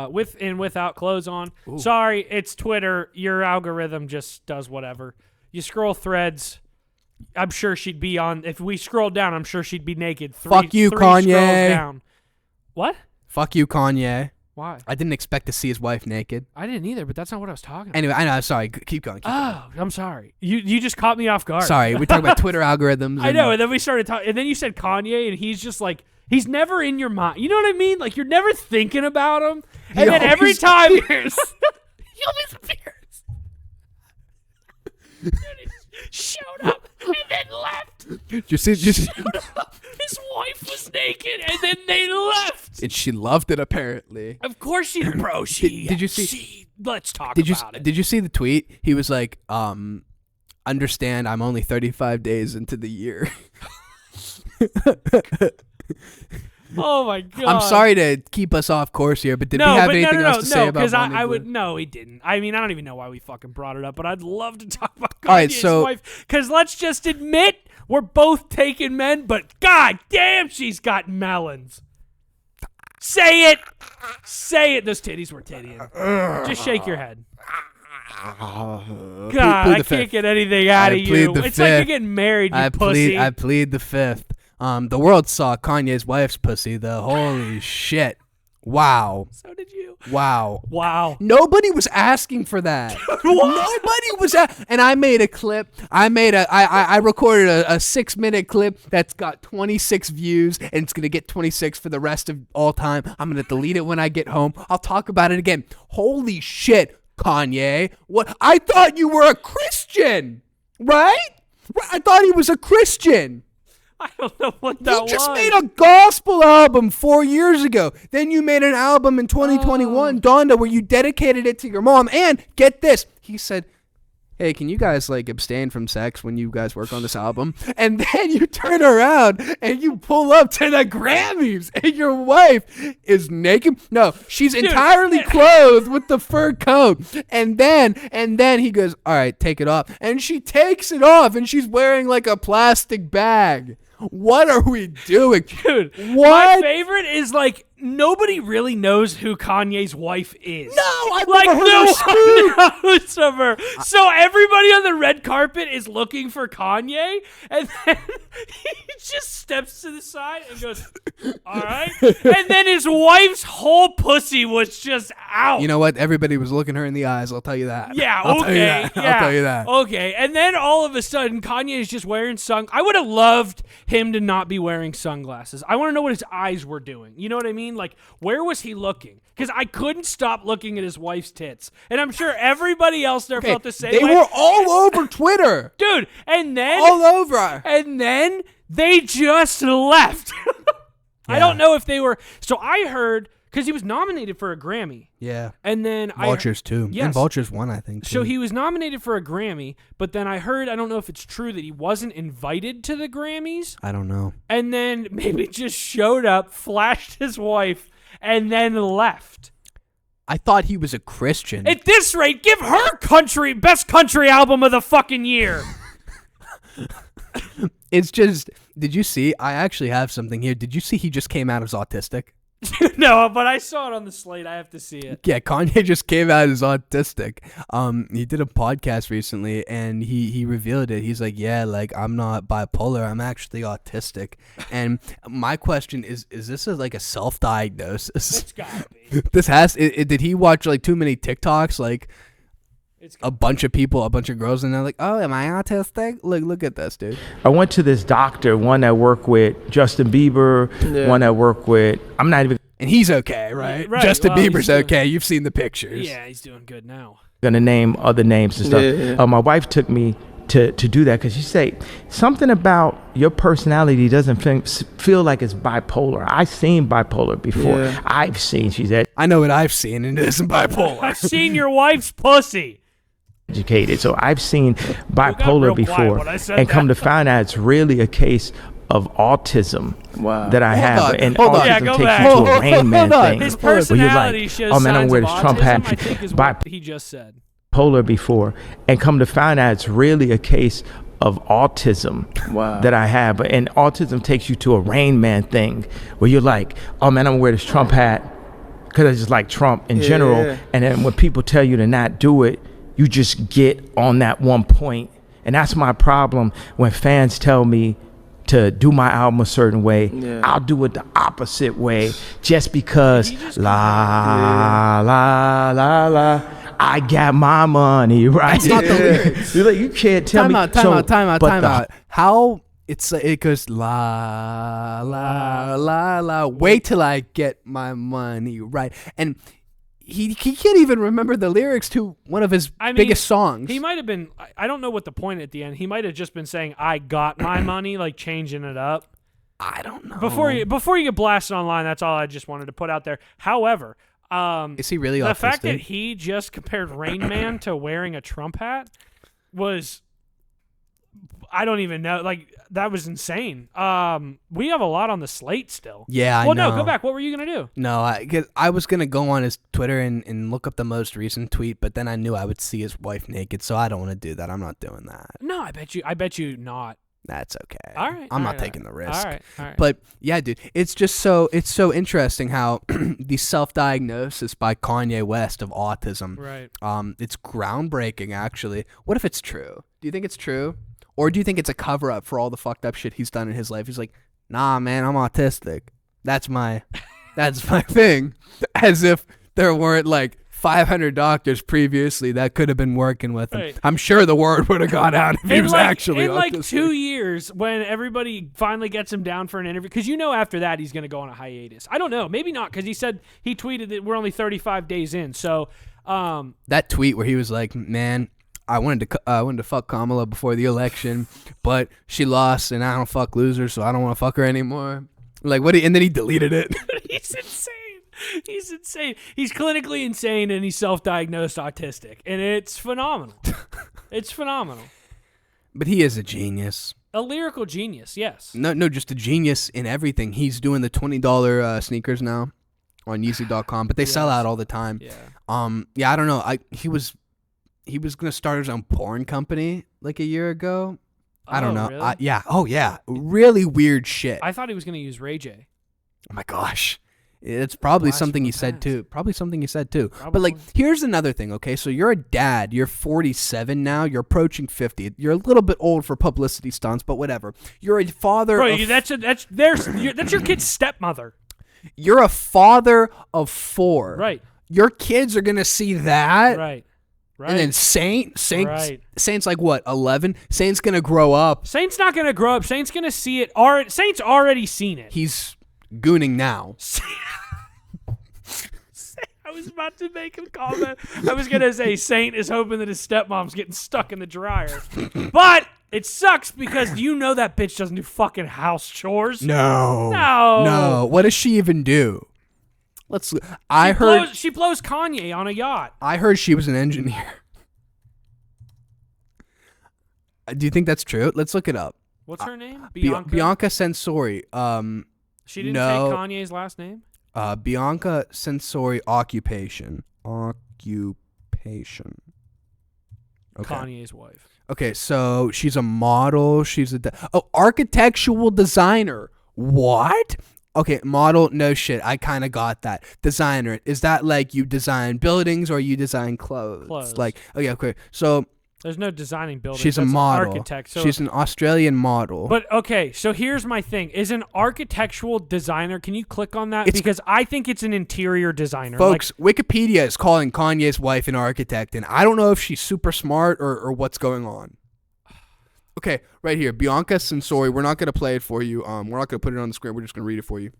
with and without clothes on. Sorry, it's Twitter. Your algorithm just does whatever. You scroll threads. I'm sure she'd be on. If we scroll down, I'm sure she'd be naked. Fuck you, three Kanye. scrolls down. What? Fuck you, Kanye. Why? I didn't expect to see his wife naked. I didn't either, but that's not what I was talking about. Anyway, I know. Sorry, keep going. Oh, I'm sorry. You just caught me off guard. Sorry, we're talking about Twitter algorithms. I know, and then we started talking, and then you said Kanye, and he's just like, he's never in your mind. You know what I mean? Like, you're never thinking about him, And then every time he always appears. Dude, he showed up and then left. Did you see? His wife was naked and then they left. And she loved it apparently. Of course she did, bro. Did you see? Let's talk Did you about it. did you see the tweet? He was like, understand I'm only 35 days into the year. Oh my god! I'm sorry to keep us off course here, but did we have anything else to say about because Bonnie I Blue? would no, he didn't. I mean, I don't even know why we fucking brought it up, but I'd love to talk about All right, Kanye's so- wife. Because let's just admit we're both taken men, but god damn, she's got melons. Say it. Those titties were tittying. Just shake your head. God, I can't get anything out of you. It's like you're getting married, you pussy. I plead the fifth. The world saw Kanye's wife's pussy. Holy shit. Wow. So did you. Wow. Wow. Nobody was asking for that. Nobody was and I made a clip. I recorded a 6-minute clip that's got 26 views and it's going to get 26 for the rest of all time. I'm going to delete it when I get home. I'll talk about it again. Holy shit, Kanye. What? I thought you were a Christian, right? I thought he was a Christian. I don't know what that was. You just made a gospel album 4 years ago. Then you made an album in 2021, Donda, where you dedicated it to your mom. And get this, he said, hey, can you guys like abstain from sex when you guys work on this album? And then you turn around and you pull up to the Grammys and your wife is naked. No, she's entirely clothed with the fur coat. And then he goes, all right, take it off. And she takes it off and she's wearing like a plastic bag. What are we doing? Dude, what? My favorite is like nobody really knows who Kanye's wife is. No, I've like never heard no her speak. one knows of her. So everybody on the red carpet is looking for Kanye, and then he just steps to the side and goes, "All right." And then his wife's whole pussy was just out. You know what? Everybody was looking her in the eyes. I'll tell you that. Yeah, I'll okay. Tell you that. Yeah. I'll tell you that. Okay, and then all of a sudden, Kanye is just wearing I would have loved him to not be wearing sunglasses. I want to know what his eyes were doing. You know what I mean? Like, where was he looking? Because I couldn't stop looking at his wife's tits. And I'm sure everybody else there felt the same way. They were all over Twitter. Dude, and then... all over. And then they just left. I don't know if they were... So I heard... Because he was nominated for a Grammy. Yeah. And then Vultures too. Yes. And Vultures won, I think. Too. So he was nominated for a Grammy, but then I heard, I don't know if it's true, that he wasn't invited to the Grammys. I don't know. And then maybe just showed up, flashed his wife, and then left. I thought he was a Christian. At this rate, give her best country album of the fucking year. It's just, did you see? I actually have something here. Did you see he just came out as autistic? No, but I saw it on the slate. I have to see it. Yeah, Kanye just came out as autistic. He did a podcast recently, and he revealed it. He's like, yeah, like, I'm not bipolar. I'm actually autistic. And my question is this like a self-diagnosis? It's gotta be. This did he watch, like, too many TikToks? Like, a bunch of people, a bunch of girls, and they're like, oh, am I autistic? Look at this, dude. I went to this doctor, one that worked with Justin Bieber, one that worked with, I'm not even And he's okay, right? Right, Justin well, Bieber's he's doing- okay. You've seen the pictures. Yeah, he's doing good now. going to name other names and stuff. My wife took me to do that because she said something about your personality doesn't feel like it's bipolar. I've seen bipolar before. She said, I know what I've seen, and it isn't bipolar. I've seen your wife's pussy. educated. So I've seen bipolar real quiet before when I said and come that. to find out it's really a case of autism that I have. on, And hold on. autism Yeah, go takes back. you to a Rain Man Hold on. thing. His where you're personality like, shows oh man, I don't signs wear of this Trump autism, hat. I think is Bipolar what he just said. before and come to find out it's really a case of autism that I have. And autism takes you to a Rain Man thing where you're like, oh man, I'm gonna wear this Trump hat because I just like Trump in general. And then when people tell you to not do it, you just get on that one point. And that's my problem when fans tell me to do my album a certain way. I'll do it the opposite way just because la I got my money, right? That's not the lyrics. You're like, you can't tell me. Time but out. How it goes la la la la. Wait till I get my money right. And he can't even remember the lyrics to one of his biggest songs. He might have been. I don't know what the point at the end. He might have just been saying, "I got my money," like changing it up. I don't know. Before you get blasted online, that's all I just wanted to put out there. However, is he really the autistic? fact that he just compared Rain Man to wearing a Trump hat was, I don't even know. Like, that was insane. We have a lot on the slate still. Yeah, I know. know. No, go back. What were you gonna do? No, because I was gonna go on his Twitter and look up the most recent tweet, but then I knew I would see his wife naked, so I don't want to do that. I'm not doing that. No, I bet you not. That's okay. All right. I'm not taking the risk. All right. But yeah, dude, it's so interesting how the self-diagnosis by Kanye West of autism. Right. It's groundbreaking, actually. What if it's true? Do you think it's true? Or do you think it's a cover-up for all the fucked up shit he's done in his life? He's like, nah, man, I'm autistic. That's my thing. As if there weren't like 500 doctors previously that could have been working with him. Right. I'm sure the word would have got out if he was actually in autistic. like 2 years, when everybody finally gets him down for an interview, because after that he's going to go on a hiatus. I don't know, maybe not, because he tweeted that we're only 35 days in. So that tweet where he was like, man, I wanted to fuck Kamala before the election, but she lost, and I don't fuck losers, so I don't want to fuck her anymore. Like, and then he deleted it. He's insane. He's insane. He's clinically insane, and he's self-diagnosed autistic, and it's phenomenal. It's phenomenal. But he is a genius. A lyrical genius, yes. No, just a genius in everything. He's doing the $20 sneakers now on Yeezy.com, but they sell out all the time. Yeah. Yeah, I don't know. He was gonna start his own porn company like a year ago. I don't know. Really? Yeah. Oh yeah. Really weird shit. I thought he was gonna use Ray J. Oh my gosh. It's probably something he said too. But like, here's another thing, okay? So you're a dad. You're 47 now. You're approaching 50. You're a little bit old for publicity stunts, but whatever. You're a father. Bro, that's your kid's stepmother. You're a father of 4. Right. Your kids are gonna see that. Right. And then Saint's like what, 11? Saint's gonna grow up. Saint's not gonna grow up. Saint's gonna see it. Saint's already seen it. He's gooning now. I was about to make a comment. I was going to say Saint is hoping that his stepmom's getting stuck in the dryer. But it sucks because that bitch doesn't do fucking house chores. No. What does she even do? She blows Kanye on a yacht. I heard she was an engineer. Do you think that's true? Let's look it up. What's her name? Bianca Sensori. She didn't take Kanye's last name? Bianca Sensori occupation. Okay. Kanye's wife. Okay, so she's a model. She's architectural designer. What? Okay, model, no shit. I kind of got that. Designer. Is that like you design buildings or you design clothes? Like, okay. So there's no designing buildings. She's a model. Architect. So, she's an Australian model. But okay, so here's my thing. Is an architectural designer, can you click on that? Because I think it's an interior designer. Folks, Wikipedia is calling Kanye's wife an architect, and I don't know if she's super smart or what's going on. Okay, right here, Bianca Sensori. We're not going to play it for you. We're not going to put it on the screen. We're just going to read it for you.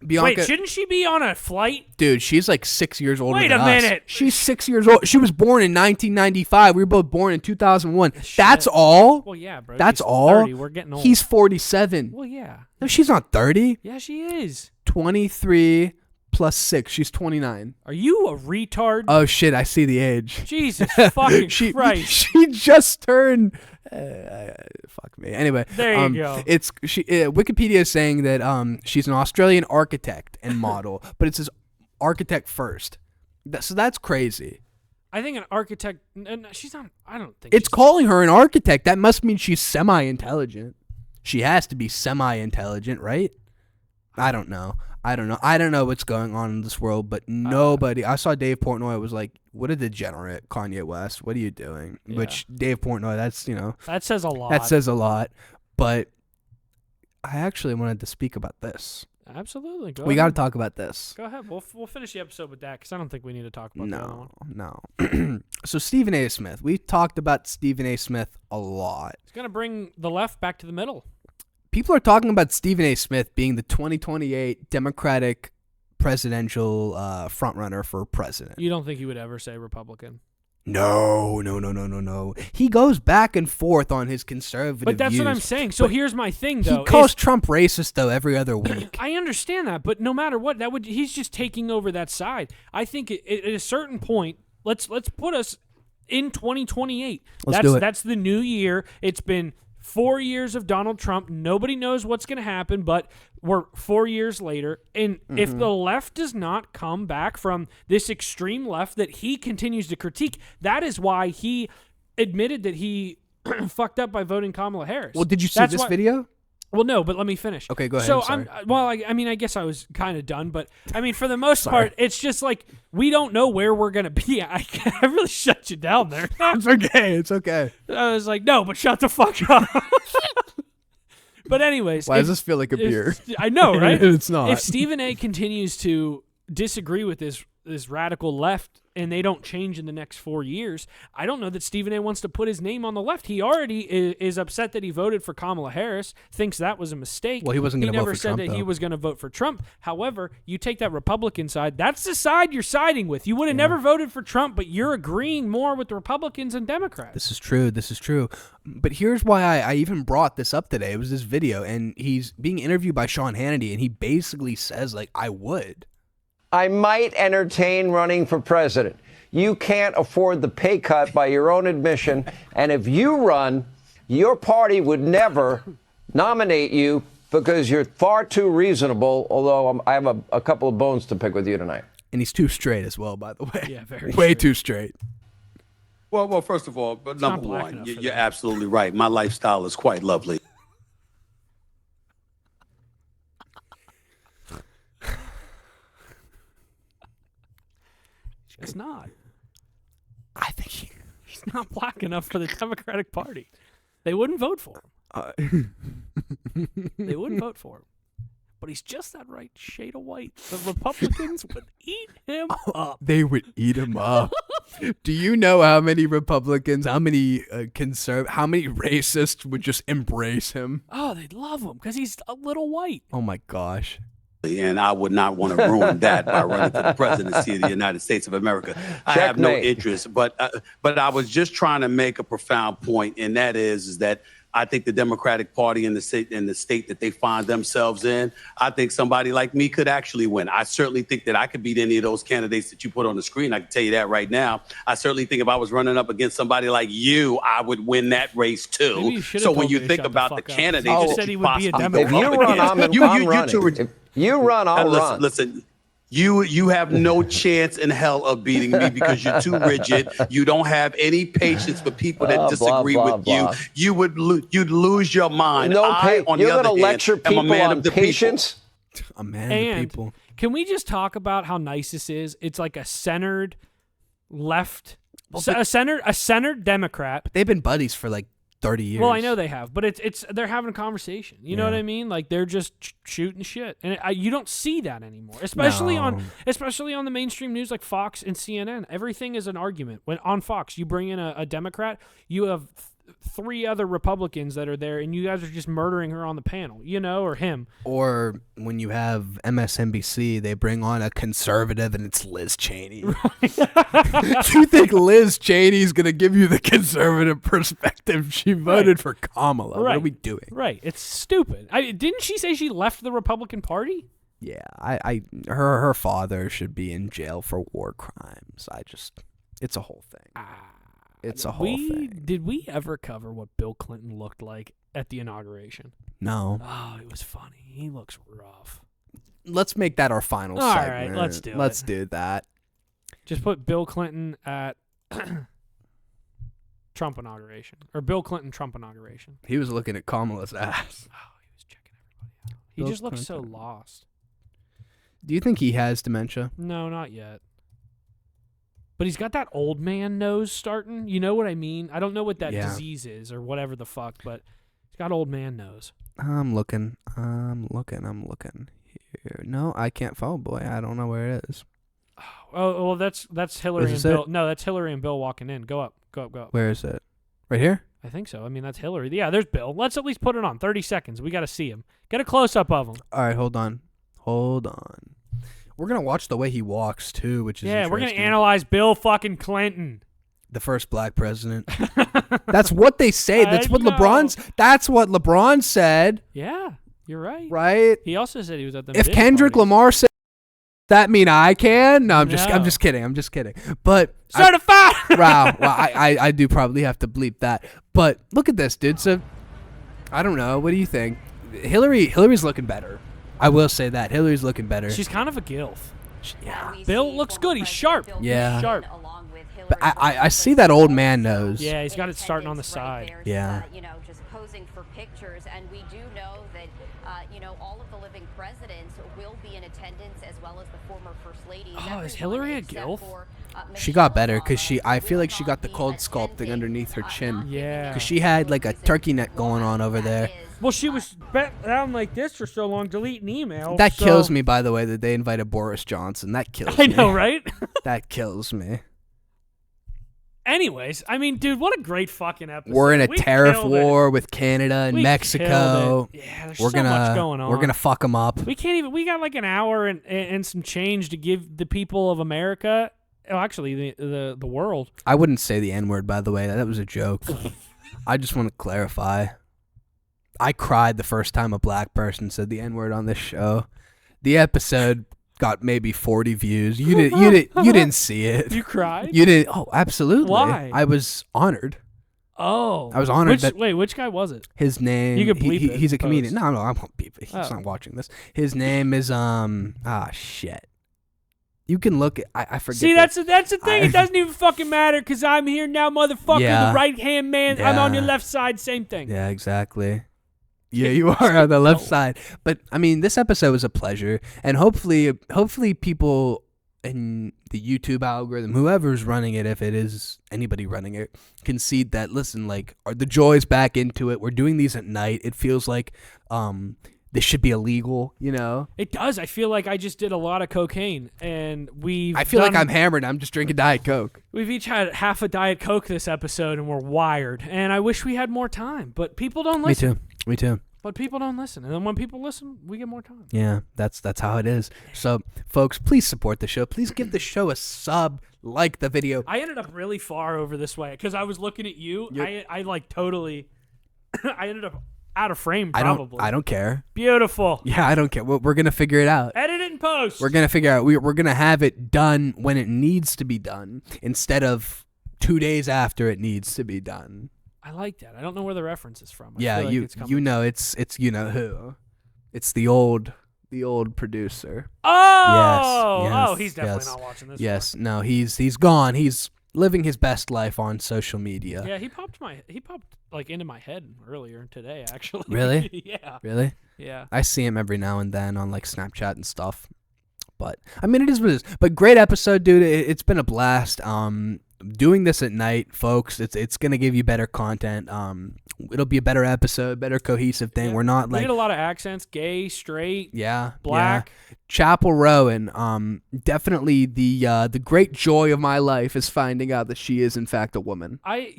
Bianca, wait, shouldn't she be on a flight? Dude, she's like 6 years older than us. Wait a minute. She's 6 years old. She was born in 1995. We were both born in 2001. That's all? Well, yeah, bro. That's she's all? 30. We're getting old. He's 47. Well, yeah. No, she's not 30. Yeah, she is. 23 plus 6. She's 29. Are you a retard? Oh, shit. I see the age. Jesus fucking Christ. She just turned... fuck me. Anyway, there you go. Wikipedia is saying that she's an Australian architect and model, but it says architect first. So that's crazy. I think an architect. She's not. I don't think it's calling her an architect. That must mean she's semi-intelligent. She has to be semi-intelligent, right? I don't know. I don't know what's going on in this world, but nobody. I saw Dave Portnoy was like, "What a degenerate, Kanye West. What are you doing?" Yeah. Which Dave Portnoy, that says a lot. That says a lot. But I actually wanted to speak about this. Absolutely. We got to talk about this. Go ahead. We'll finish the episode with that because I don't think we need to talk about that one. No. So Stephen A. Smith. We talked about Stephen A. Smith a lot. He's gonna bring the left back to the middle. People are talking about Stephen A. Smith being the 2028 Democratic presidential frontrunner for president. You don't think he would ever say Republican? No. He goes back and forth on his conservative But that's views. what I'm saying. So here's my thing, though. He calls Trump racist, though, every other week. I understand that, but no matter what, he's just taking over that side. I think at a certain point, let's put us in 2028. Do it. That's the new year. It's been 4 years of Donald Trump. Nobody knows what's going to happen, but we're 4 years later. And if the left does not come back from this extreme left that he continues to critique, that is why he admitted that he fucked up by voting Kamala Harris. Well, did you see this video? Well, no, but let me finish. Okay, go ahead. So I'm sorry. I mean, I guess I was kind of done, but I mean, for the most part, it's just like we don't know where we're gonna be. I really shut you down there. It's okay. I was like, no, but shut the fuck up. But anyways, Why does this feel like a beer? I know, right? It's not. If Stephen A. continues to disagree with this radical left and they don't change in the next 4 years, I don't know that Stephen A. wants to put his name on the left. He already is upset that he voted for Kamala Harris, thinks that was a mistake. Well, he wasn't going to vote for Trump, He never said that he though. was going to vote for Trump. However, you take that Republican side, that's the side you're siding with. You would have never voted for Trump, but you're agreeing more with the Republicans and Democrats. This is true. But here's why I even brought this up today. It was this video, and he's being interviewed by Sean Hannity, and he basically says, like, I would. I might entertain running for president. You can't afford the pay cut by your own admission. And if you run, your party would never nominate you because you're far too reasonable, although I have a couple of bones to pick with you tonight. And he's too straight as well, by the way. Yeah, very Way straight. too straight. Well, first of all, but number black one, enough for you're that. absolutely right. My lifestyle is quite lovely. It's not. I think He's not black enough for the Democratic Party. They wouldn't vote for him. They wouldn't vote for him. But he's just that right shade of white. The Republicans would eat him up. they would eat him up. Do you know how many Republicans, how many how many racists would just embrace him? Oh, they'd love him because he's a little white. Oh my gosh. And I would not want to ruin that by running for the presidency of the United States of America. I have no Checkmate. interest, but I was just trying to make a profound point, and that is that I think the Democratic Party in the state that they find themselves in, I think somebody like me could actually win. I certainly think that I could beat any of those candidates that you put on the screen. I can tell you that right now. I certainly think if I was running up against somebody like you, I would win that race too. Maybe you should have So told when me you to think shut the about the fuck up. candidates You that said he you would be a possibly If you Democrat. run, I'm running. If you run, I'll run. Listen. You have no chance in hell of beating me because you're too rigid. You don't have any patience for people that disagree with you. You'd lose your mind. No, on you're the other going to hand, lecture am a people man on of the patience? A man And of people. can we just talk about how nice this is? It's like a centered left, a centered Democrat. They've been buddies for like 30 years. Well, I know they have, but it's they're having a conversation. You know what I mean? Like they're just shooting shit, and you don't see that anymore, especially on the mainstream news like Fox and CNN. Everything is an argument. When on Fox, you bring in a Democrat, you have three other Republicans that are there, and you guys are just murdering her on the panel, or him. Or when you have MSNBC, they bring on a conservative and it's Liz Cheney. You think Liz Cheney's going to give you the conservative perspective? She voted for Kamala. What are we doing? Right. It's stupid. Didn't she say she left the Republican Party? Yeah, her father should be in jail for war crimes. It's a whole thing. It's a whole thing. Did we ever cover what Bill Clinton looked like at the inauguration? No. Oh, it was funny. He looks rough. Let's make that our final All segment. right, let's do it. Let's do that. Just put Bill Clinton at Trump inauguration. Or Bill Clinton Trump inauguration. He was looking at Kamala's ass. Oh, he was checking everybody out. He Bill just looks so Clinton. lost. Do you think he has dementia? No, not yet. But he's got that old man nose starting. You know what I mean? I don't know what that disease is or whatever the fuck, but he's got old man nose. I'm looking here. No, I can't follow, boy. I don't know where it is. Oh, well, that's Hillary and this Bill. it? No, that's Hillary and Bill walking in. Go up. Where is it? Right here? I think so. I mean, that's Hillary. Yeah, there's Bill. Let's at least put it on. 30 seconds. We got to see him. Get a close-up of him. All right, hold on. We're gonna watch the way he walks too, which is Yeah, we're gonna interesting. analyze Bill fucking Clinton. The first black president. That's what they say. That's what know. That's what LeBron said. Yeah, you're right. Right? He also said he was at the. If Kendrick Lamar said that, mean I can? No, I'm No. just kidding. But certified. wow. Well, I do probably have to bleep that. But look at this, dude. So I don't know. What do you think? Hillary's looking better. I will say that Hillary's looking better. She's kind of a gilf. Yeah. Bill looks good. He's sharp. Yeah. He's sharp. But I see that old man nose. Yeah, he's got it starting on the side. Yeah. Just posing for pictures, and we do know that all of the living presidents will be in attendance, as well as the former first lady. Oh, is Hillary a gilf? She got better because I feel like she got the cold sculpting underneath her chin. Yeah. Because she had like a turkey neck going on over there. Well, she was bent down like this for so long, deleting email. That kills me, by the way, that they invited Boris Johnson. That kills me. I know, right? That kills me. Anyways, I mean, dude, what a great fucking episode. We're in a We tariff killed it. war with Canada and We Mexico. killed it. Yeah, there's We're so gonna, much going on. We're gonna fuck them up. We can't even. We got like an hour and some change to give the people of America. Oh, actually, the world. I wouldn't say the N-word, by the way. That was a joke. I just want to clarify. I cried the first time a black person said the N-word on this show. The episode got maybe 40 views. You didn't see it. You cried? You didn't. Oh, absolutely. Why? I was honored. Oh, I was honored that. Wait, which guy was it? His name. You could bleep it, He's a post. comedian. No, I won't beep it. He's Oh. not watching this. His name is shit. You can look at. I forget. See, that. that's the thing. It doesn't even fucking matter because I'm here now, motherfucker. Yeah. The right hand man. I'm on Yeah. your left side. Same thing. Yeah, exactly. Yeah, you are on the left side. But I mean, this episode was a pleasure, and hopefully people in the YouTube algorithm, whoever's running it, if it is anybody running it, can see that. Listen, like, are the joy's back into it? We're doing these at night. It feels like this should be illegal, you know. It does. I feel like I just did a lot of cocaine, and I feel like I'm hammered. I'm just drinking Diet Coke. We've each had half a Diet Coke this episode, and we're wired. And I wish we had more time, but people don't listen. Me too. But people don't listen, and then when people listen, we get more time. Yeah, that's how it is. So, folks, please support the show. Please give the show a sub, like the video. I ended up really far over this way because I was looking at you. I like totally. I ended up out of frame. Probably. I don't care. Beautiful. Yeah, I don't care. We're gonna figure it out. Edit it and post. We're gonna figure out. We're gonna have it done when it needs to be done, instead of 2 days after it needs to be done. I like that. I don't know where the reference is from. I Yeah, feel like it's coming. it's you know who. It's the old producer. Oh, Yes, oh, he's definitely yes, not watching this. Yes, no, he's gone. He's living his best life on social media. One. Yeah, he popped like into my head earlier today. Actually. Really? Yeah. Really? Yeah. I see him every now and then on like Snapchat and stuff. But I mean, it is what it is. But great episode, dude. It's been a blast. Doing this at night, folks. It's gonna give you better content. It'll be a better episode, better cohesive thing. Yeah. We're not We like get a lot of accents: gay, straight, Yeah. black. Chapel Rowan. Definitely the great joy of my life is finding out that she is in fact a woman. I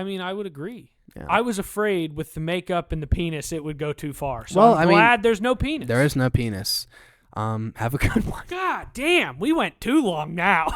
mean, I would agree. Yeah. I was afraid with the makeup and the penis it would go too far. So Well, I'm I mean, glad there's no penis. There is no penis. Have a good one. God damn, we went too long now.